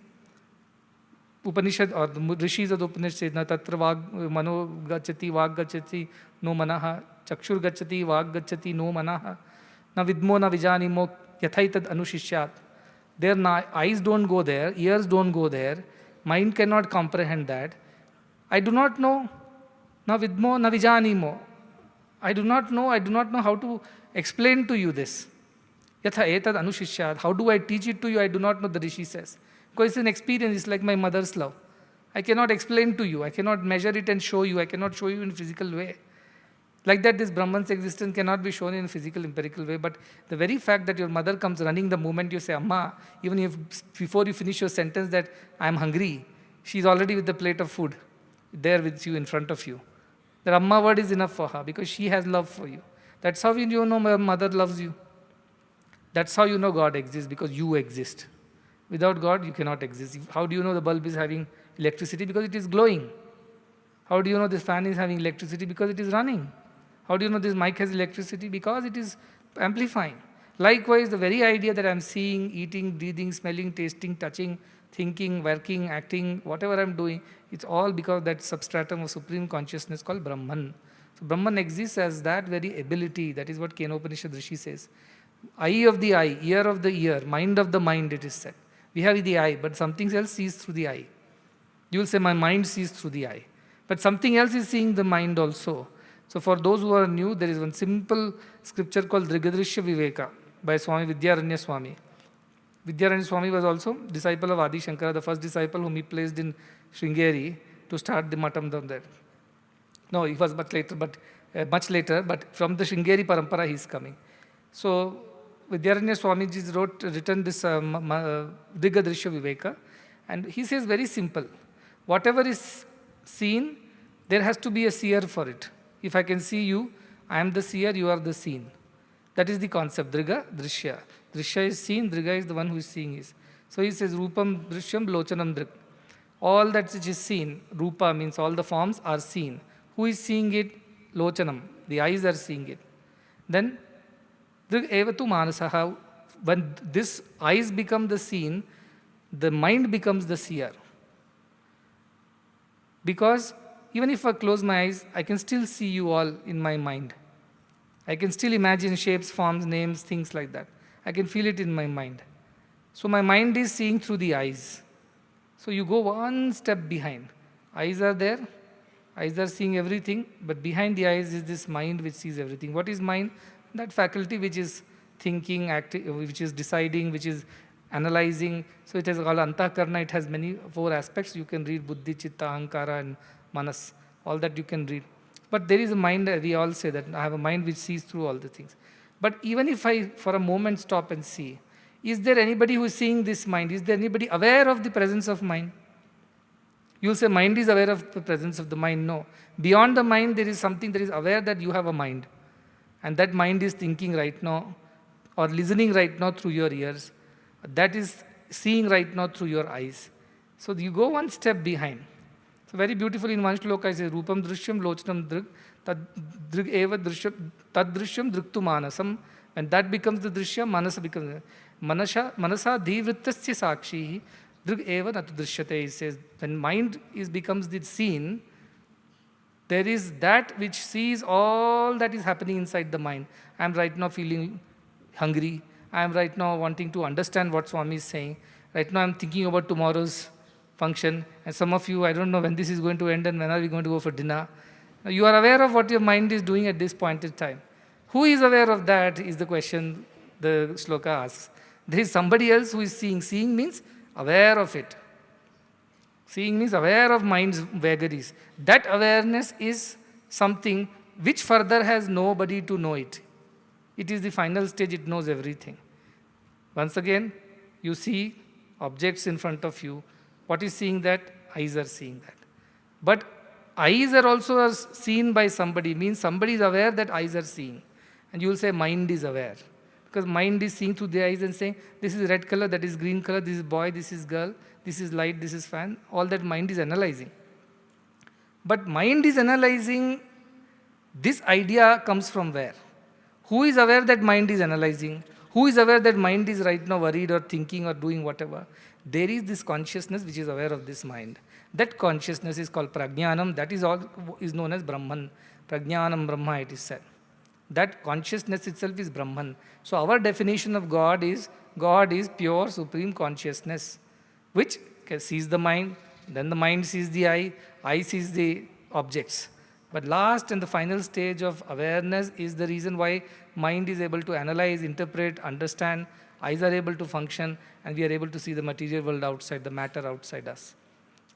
Upanishad or the rishis of the Upanishad say, na tatra mano gacchati vag gacchati no manaha, chakshur gacchati vag gacchati no manaha, na vidmo na vijanimo yathaitad anushishyat. Their eyes don't go there, ears don't go there, mind cannot comprehend that. I do not know, na vidmo na vijanimo. I do not know how to explain to you this. Yatha etad anushishyat. How do I teach it to you? I do not know, the Rishi says. Because it's an experience, it's like my mother's love. I cannot explain to you, I cannot measure it and show you, I cannot show you in a physical way. Like that, this Brahman's existence cannot be shown in a physical, empirical way. But the very fact that your mother comes running the moment you say, Amma, even if before you finish your sentence that I am hungry, she's already with the plate of food there with you in front of you. The Amma word is enough for her because she has love for you. That's how you know my mother loves you. That's how you know God exists, because you exist. Without God, you cannot exist. How do you know the bulb is having electricity? Because it is glowing. How do you know this fan is having electricity? Because it is running. How do you know this mic has electricity? Because it is amplifying. Likewise, the very idea that I am seeing, eating, breathing, smelling, tasting, touching, thinking, working, acting, whatever I am doing, it's all because that substratum of supreme consciousness called Brahman. So Brahman exists as that very ability. That is what Kenopanishad Rishi says. Eye of the eye, ear of the ear, mind of the mind, it is said. We have the eye, but something else sees through the eye. You will say, my mind sees through the eye. But something else is seeing the mind also. So for those who are new, there is one simple scripture called Drigadrishya Viveka by Swami Vidyaranya Swami. Vidyaranya Swami was also disciple of Adi Shankara, the first disciple whom he placed in Sringeri to start the matam down there. No, he was much later, but from the Sringeri Parampara he is coming. So Vidyaranya Swamiji written this Drigadrishya Viveka, and he says very simple, whatever is seen, there has to be a seer for it. If I can see you, I am the seer, you are the seen. That is the concept, Driga, Drishya. Drishya is seen, Driga is the one who is seeing is. So he says, Rupam, Drishyam, Lochanam, Drig. All that which is seen, Rupa means all the forms are seen. Who is seeing it? Lochanam, the eyes are seeing it. Then, Drig evatu manasaha, when this eyes become the seen, the mind becomes the seer. Because even if I close my eyes, I can still see you all in my mind. I can still imagine shapes, forms, names, things like that. I can feel it in my mind. So my mind is seeing through the eyes. So you go one step behind. Eyes are there, eyes are seeing everything, but behind the eyes is this mind which sees everything. What is mind? That faculty which is thinking, which is deciding, which is analyzing. So it is called Antakarna. It has four aspects. You can read Buddhi, Chitta, Ahankara and Manas. All that you can read. But there is a mind, we all say that I have a mind which sees through all the things. But even if I for a moment stop and see, is there anybody who is seeing this mind? Is there anybody aware of the presence of mind? You will say mind is aware of the presence of the mind. No. Beyond the mind, there is something that is aware that you have a mind. And that mind is thinking right now or listening right now through your ears. That is seeing right now through your eyes. So you go one step behind. So very beautiful in one shloka I say, Rupam Drishyam Lochanam Drig, Tad Drig Eva Drishyam, Tad Drishyam Driktu Manasam. When that becomes the Drishya, Manasa becomes Manasa Dhivrittasya Sakshi, Drig Eva Natu Drishyate. He says, when mind becomes the seen, there is that which sees all that is happening inside the mind. I am right now feeling hungry. I am right now wanting to understand what Swami is saying. Right now I am thinking about tomorrow's function. And some of you, I don't know when this is going to end and when are we going to go for dinner. Now, you are aware of what your mind is doing at this point in time. Who is aware of that is the question the shloka asks. There is somebody else who is seeing. Seeing means aware of it. Seeing means aware of mind's vagaries. That awareness is something which further has nobody to know it. It is the final stage, it knows everything. Once again, you see objects in front of you. What is seeing that? Eyes are seeing that. But eyes are also seen by somebody, means somebody is aware that eyes are seeing. And you will say mind is aware. Because mind is seeing through the eyes and saying, this is red color, that is green color, this is boy, this is girl, this is light, this is fan. All that mind is analyzing. But mind is analyzing, this idea comes from where? Who is aware that mind is analyzing? Who is aware that mind is right now worried or thinking or doing whatever? There is this consciousness which is aware of this mind. That consciousness is called prajnanam. That is all is known as Brahman. Prajnanam Brahma, it is said. That consciousness itself is Brahman. So our definition of God is pure supreme consciousness, which sees the mind, then the mind sees the eye sees the objects. But last and the final stage of awareness is the reason why mind is able to analyze, interpret, understand, eyes are able to function, and we are able to see the material world outside, the matter outside us.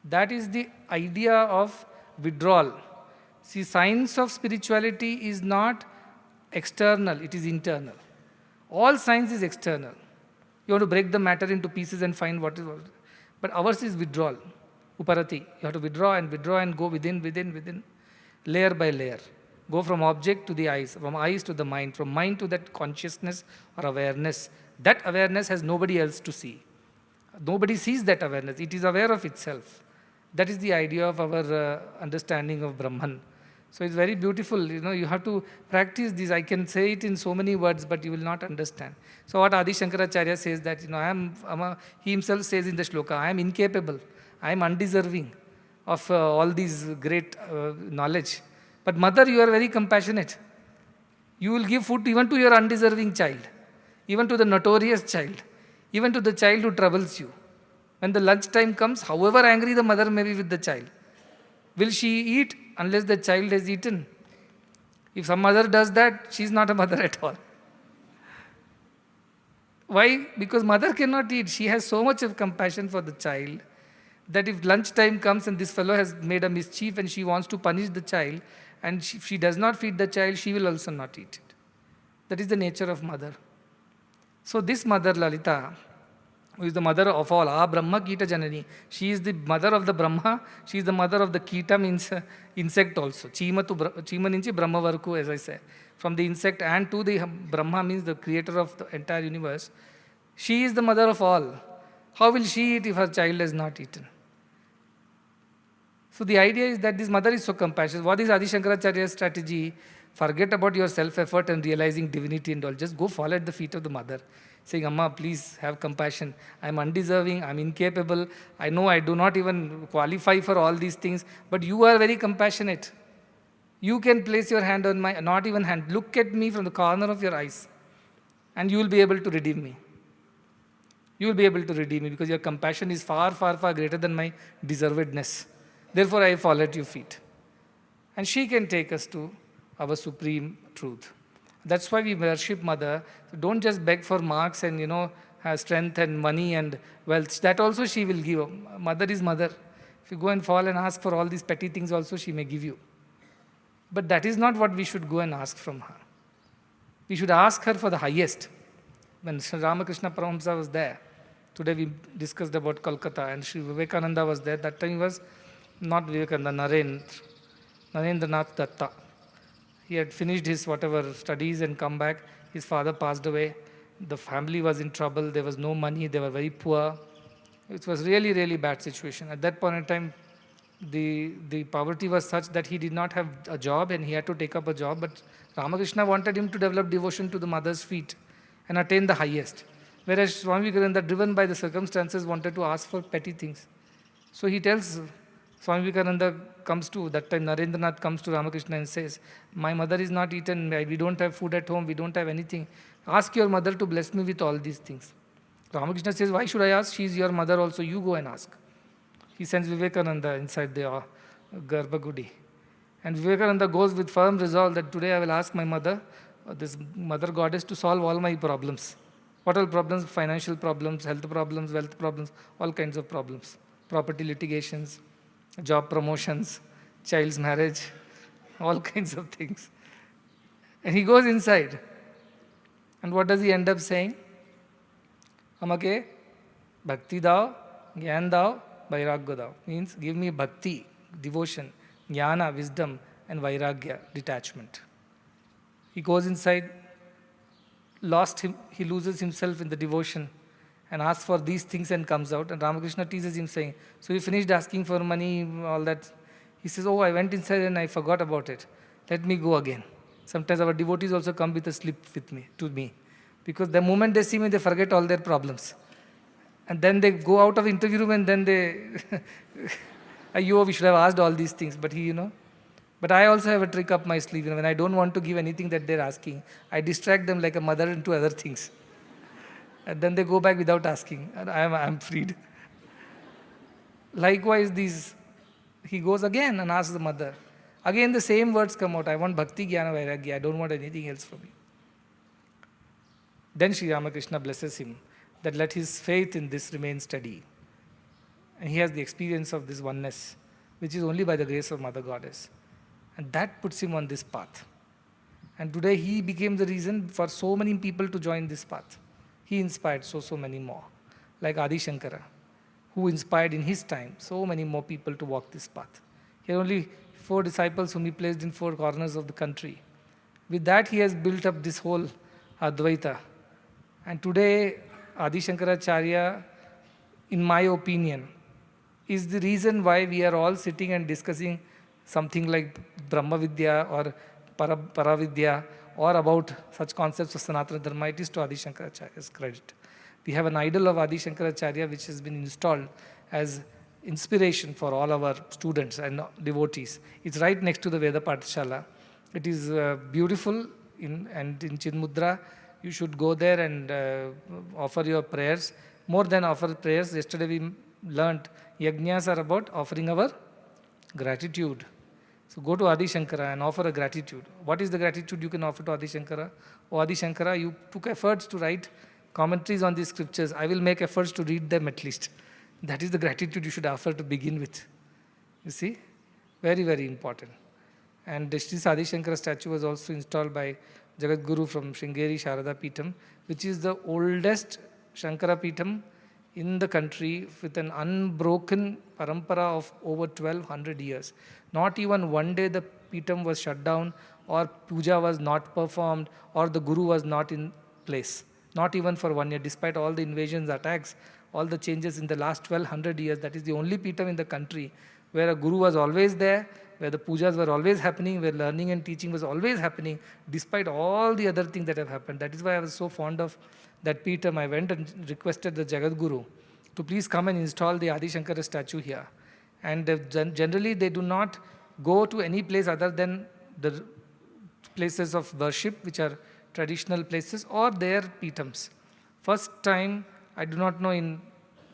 That is the idea of withdrawal. See, science of spirituality is not external, it is internal. All science is external. You want to break the matter into pieces and find what is what. But ours is withdrawal, uparati. You have to withdraw and go within, layer by layer. Go from object to the eyes, from eyes to the mind, from mind to that consciousness or awareness. That awareness has nobody else to see. Nobody sees that awareness. It is aware of itself. That is the idea of our understanding of Brahman. So it's very beautiful. You have to practice this. I can say it in so many words, but you will not understand. So what Adi Shankaracharya says that, he himself says in the shloka, I am incapable. I am undeserving of all these great knowledge. But mother, you are very compassionate. You will give food even to your undeserving child, even to the notorious child, even to the child who troubles you. When the lunch time comes, however angry the mother may be with the child, will she eat unless the child has eaten? If some mother does that, she is not a mother at all. Why? Because mother cannot eat. She has so much of compassion for the child that if lunch time comes and this fellow has made a mischief and she wants to punish the child, and if she does not feed the child, she will also not eat it. That is the nature of mother. So this mother, Lalita, who is the mother of all, Brahma Kita Janani, she is the mother of the Brahma, she is the mother of the Kita, means insect also. Chima nunchi Brahma Varku, as I say. From the insect and to the Brahma, means the creator of the entire universe. She is the mother of all. How will she eat if her child has not eaten? So the idea is that this mother is so compassionate. What is Adi Shankaracharya's strategy? Forget about your self-effort and realizing divinity and all. Just go fall at the feet of the mother, saying, Amma, please have compassion. I am undeserving, I am incapable. I know I do not even qualify for all these things, but you are very compassionate. You can place your hand on my, not even hand, look at me from the corner of your eyes, and you will be able to redeem me. You will be able to redeem me because your compassion is far, far, far greater than my deservedness. Therefore, I fall at your feet. And she can take us to our supreme truth. That's why we worship Mother. So don't just beg for marks and, have strength and money and wealth. That also she will give. Mother is mother. If you go and fall and ask for all these petty things also, she may give you. But that is not what we should go and ask from her. We should ask her for the highest. When Sri Ramakrishna Paramahamsa was there, today we discussed about Kolkata, and Sri Vivekananda was there. That time he was not Vivekananda, Narendranath Datta. He had finished his whatever studies and come back. His father passed away. The family was in trouble. There was no money. They were very poor. It was really, really bad situation. At that point in time, the poverty was such that he did not have a job and he had to take up a job. But Ramakrishna wanted him to develop devotion to the mother's feet and attain the highest. Whereas Swami Vivekananda, driven by the circumstances, wanted to ask for petty things. So he tells, Swami Vivekananda comes to, that time Narendranath comes to Ramakrishna and says, my mother is not eaten, we don't have food at home, we don't have anything. Ask your mother to bless me with all these things. Ramakrishna says, why should I ask? She is your mother also. You go and ask. He sends Vivekananda inside the Garbhagudi. And Vivekananda goes with firm resolve that today I will ask my mother, this mother goddess, to solve all my problems. What are problems? Financial problems, health problems, wealth problems, all kinds of problems. Property litigations, job promotions, child's marriage, all kinds of things. And he goes inside. And what does he end up saying? Amake, bhakti dao, gyan dao, vairagya dao. Means give me bhakti, devotion, jnana, wisdom, and vairagya, detachment. He goes inside, he loses himself in the devotion and asks for these things and comes out. And Ramakrishna teases him saying, so he finished asking for money, all that. He says, oh, I went inside and I forgot about it. Let me go again. Sometimes our devotees also come with a slip to me. Because the moment they see me, they forget all their problems. And then they go out of interview room and then they, we should have asked all these things. But But I also have a trick up my sleeve. When I don't want to give anything that they're asking, I distract them like a mother into other things. And then they go back without asking. And I'm freed. Likewise, he goes again and asks the mother. Again, the same words come out. I want bhakti, jnana, vairagya. I don't want anything else from you. Then Sri Ramakrishna blesses him that let his faith in this remain steady. And he has the experience of this oneness, which is only by the grace of Mother Goddess. And that puts him on this path. And today he became the reason for so many people to join this path. He inspired so many more. Like Adi Shankara, who inspired in his time so many more people to walk this path. He had only 4 disciples whom he placed in 4 corners of the country. With that he has built up this whole Advaita. And today Adi Shankaracharya, in my opinion, is the reason why we are all sitting and discussing something like Brahma Vidya or Paravidya or about such concepts of Sanatana Dharma. It is to Adi Shankaracharya's credit. We have an idol of Adi Shankaracharya which has been installed as inspiration for all our students and devotees. It's right next to the Veda Pathshala. It is beautiful and in Chinmudra. You should go there and offer your prayers. More than offer prayers, yesterday we learnt yajnas are about offering our gratitude. So go to Adi Shankara and offer a gratitude. What is the gratitude you can offer to Adi Shankara? Oh Adi Shankara, you took efforts to write commentaries on these scriptures. I will make efforts to read them at least. That is the gratitude you should offer to begin with. You see? Very, very important. And this Adi Shankara statue was also installed by Jagat Guru from Sringeri Sharada Peetham, which is the oldest Shankara Peetham in the country with an unbroken parampara of over 1200 years. Not even one day the Peetham was shut down or puja was not performed or the Guru was not in place. Not even for 1 year, despite all the invasions, attacks, all the changes in the last 1200 years. That is the only Peetham in the country where a Guru was always there, where the pujas were always happening, where learning and teaching was always happening, despite all the other things that have happened. That is why I was so fond of that Peetham. I went and requested the Jagat Guru to please come and install the Adi Shankara statue here. And generally they do not go to any place other than the places of worship, which are traditional places, or their Peethams. First time, I do not know in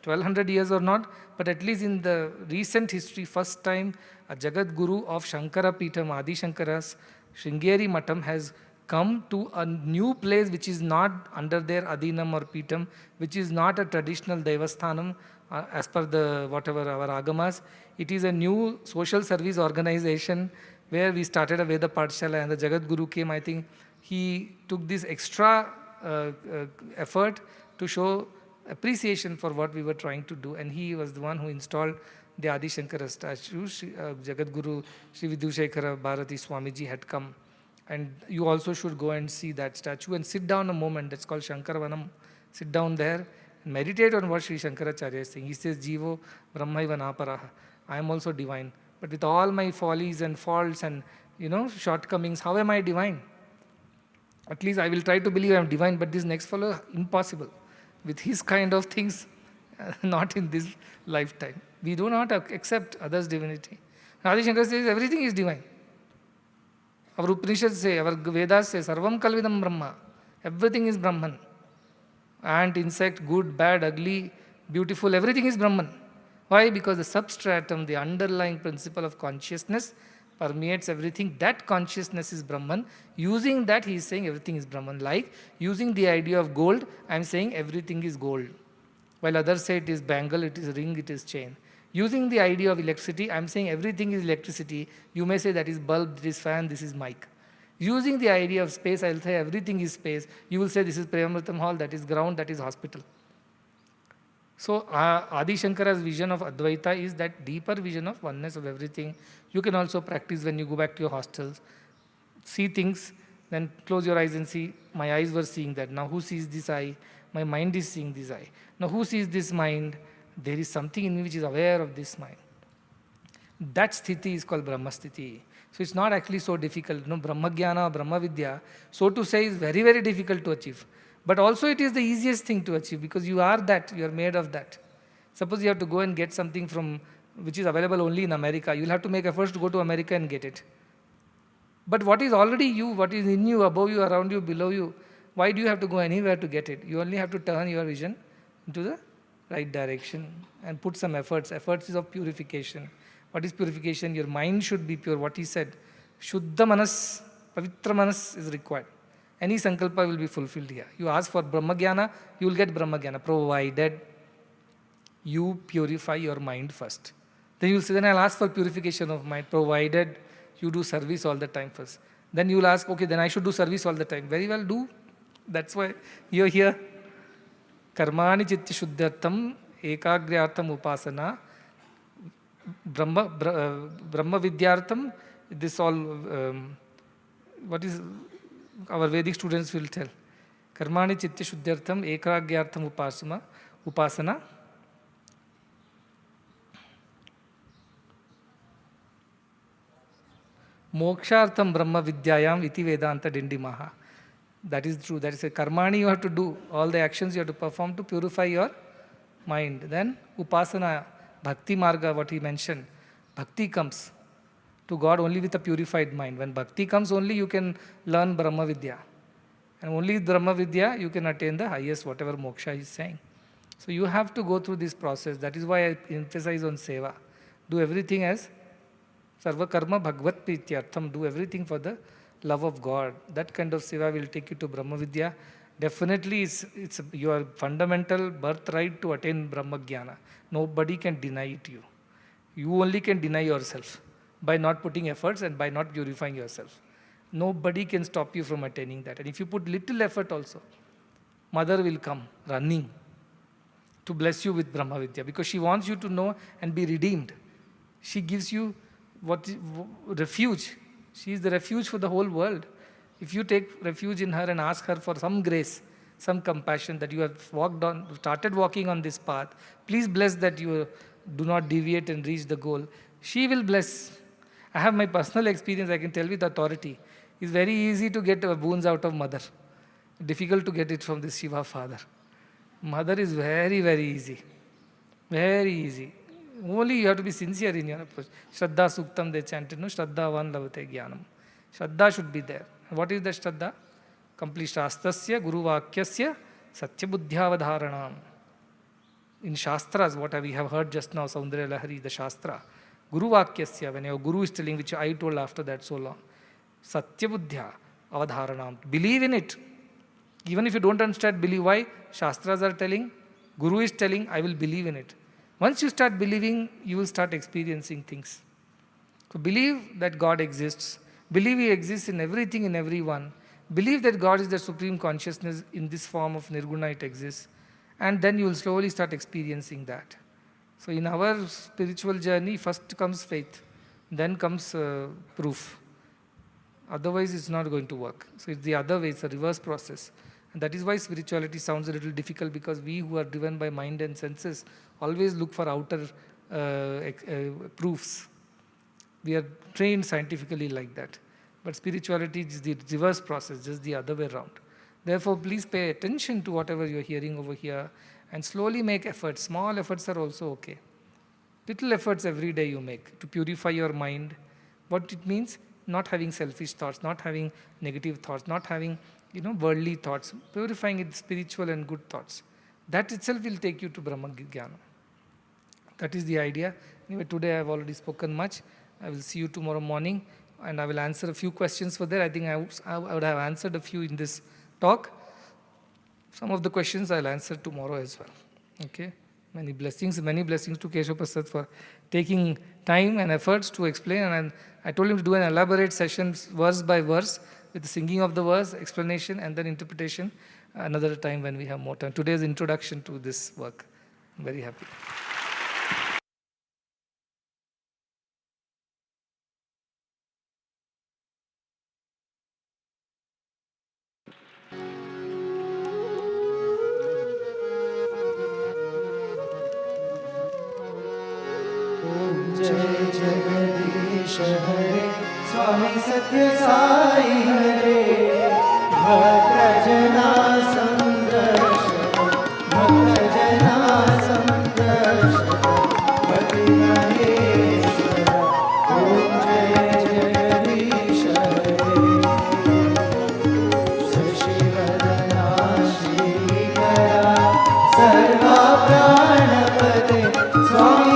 1200 years or not, but at least in the recent history, first time a Jagat Guru of Shankara Peetham, Adi Shankara's Sringeri Matham has come to a new place which is not under their Adinam or Peetham, which is not a traditional Devasthanam as per the whatever our Agamas. It is a new social service organization where we started a Veda Pathshala and the Jagat Guru came. I think he took this extra effort to show appreciation for what we were trying to do, and he was the one who installed the Adi Shankara statue. Jagat Guru Sri Vidushekara Bharati Swamiji had come, and you also should go and see that statue and sit down a moment. That's called Shankarvanam. Sit down there and meditate on what Sri Shankaracharya is saying. He says, Jivo Brahmaiva Naparaha. I am also divine, but with all my follies and faults and shortcomings, how am I divine? At least I will try to believe I am divine, but this next fellow, impossible. With his kind of things, not in this lifetime. We do not accept others' divinity. Adi Shankara says everything is divine. Our Upanishads say, our Vedas say, Sarvam Kalvidam Brahma. Everything is Brahman. Ant, insect, good, bad, ugly, beautiful, everything is Brahman. Why? Because the substratum, the underlying principle of consciousness permeates everything. That consciousness is Brahman. Using that, he is saying everything is Brahman. Like using the idea of gold, I am saying everything is gold. While others say it is bangle, it is ring, it is chain. Using the idea of electricity, I am saying everything is electricity. You may say that is bulb, this is fan, this is mic. Using the idea of space, I will say everything is space. You will say this is Premamrutham hall, that is ground, that is hospital. So Adi Shankara's vision of Advaita is that deeper vision of oneness of everything. You can also practice when you go back to your hostels. See things, then close your eyes and see, my eyes were seeing that. Now who sees this eye? My mind is seeing this eye. Now who sees this mind? There is something in me which is aware of this mind. That sthiti is called Brahma sthiti. So it's not actually so difficult. No, Brahma Jnana or Brahma Vidya, so to say, is very, very difficult to achieve. But also it is the easiest thing to achieve because you are that, you are made of that. Suppose you have to go and get something from which is available only in America. You will have to make efforts to go to America and get it. But what is already you, what is in you, above you, around you, below you, why do you have to go anywhere to get it? You only have to turn your vision into the right direction and put some efforts. Efforts is of purification. What is purification? Your mind should be pure. What he said, Shuddha Manas, Pavitra Manas is required. Any sankalpa will be fulfilled here. You ask for Brahma Jnana, you will get Brahma Jnana, provided you purify your mind first. Then you will say, then I will ask for purification of mind, provided you do service all the time first. Then you will ask, okay, then I should do service all the time. Very well, do. That's why you are here. Karmani chitti shuddhartam ekagryaartham upasana Brahma vidyartham. This all, what is our Vedic students will tell. Karmani chitti shuddhartham ekagryaartham upasana mokshartham Brahma vidyayam iti vedanta dindimaha. That is true. That is a karmani you have to do. All the actions you have to perform to purify your mind. Then upasana, bhakti marga, what he mentioned. Bhakti comes to God only with a purified mind. When bhakti comes only, you can learn Brahma Vidya. And only Brahma Vidya, you can attain the highest, whatever moksha is saying. So you have to go through this process. That is why I emphasize on seva. Do everything as sarva karma bhagvat prityartham. Do everything for the love of God. That kind of seva will take you to Brahma Vidya. Definitely it's your fundamental birthright to attain Brahma Jnana. Nobody can deny it to you. You only can deny yourself by not putting efforts and by not purifying yourself. Nobody can stop you from attaining that. And if you put little effort also, Mother will come running to bless you with Brahma Vidya because she wants you to know and be redeemed. She gives you refuge. She is the refuge for the whole world. If you take refuge in her and ask her for some grace, some compassion that you have started walking on this path, please bless that you do not deviate and reach the goal. She will bless. I have my personal experience, I can tell with authority. It's very easy to get boons out of Mother. Difficult to get it from this Shiva Father. Mother is very, very easy. Very easy. Only you have to be sincere in your approach. Shraddha Suktam, they chanted, no? Shraddha Van Lavate Jnanam. Shraddha should be there. And what is the Shraddha? Complete Shastasya, Guru Vakyasya, Satya Buddhyavadharanam. In Shastras, what we have heard just now, Saundara Lahari, the Shastra. Guru Vakyasya, when your Guru is telling, which I told after that so long. Satya Buddhya Avadharanam. Believe in it. Even if you don't understand, believe. Why? Shastras are telling, Guru is telling, I will believe in it. Once you start believing, you will start experiencing things. So believe that God exists. Believe He exists in everything, in everyone. Believe that God is the supreme consciousness in this form of Nirguna, it exists. And then you will slowly start experiencing that. So in our spiritual journey, first comes faith, then comes proof. Otherwise, it's not going to work. So it's the other way, it's a reverse process. And that is why spirituality sounds a little difficult, because we who are driven by mind and senses always look for outer proofs. We are trained scientifically like that. But spirituality is the reverse process, just the other way around. Therefore, please pay attention to whatever you are hearing over here and slowly make efforts. Small efforts are also okay. Little efforts every day you make to purify your mind. What it means? Not having selfish thoughts, not having negative thoughts, not having worldly thoughts, purifying it spiritual and good thoughts. That itself will take you to Brahma Jnana. That is the idea. Anyway, today I have already spoken much. I will see you tomorrow morning and I will answer a few questions for there. I think I would have answered a few in this talk. Some of the questions I'll answer tomorrow as well. Okay? Many blessings to Keshava Prasad for taking time and efforts to explain. And I told him to do an elaborate session, verse by verse, with the singing of the verse, explanation, and then interpretation another time when we have more time. Today's introduction to this work. I'm very happy. जय जगदीश हरे स्वामी सत्य साई हरे भक्त जना संदर्श भक्ति महेश्वर ओम जय जगदीश हरे शशिवदना श्रीकरा सर्वा प्राणपते स्वामी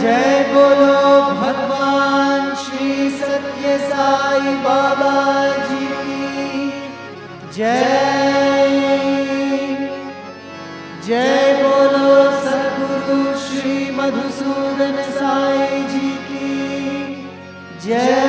जय बोलो भगवान श्री सत्य साई बाबा जी की जय। जय बोलो सद्गुरु श्री मधुसूदन साई जी की जय।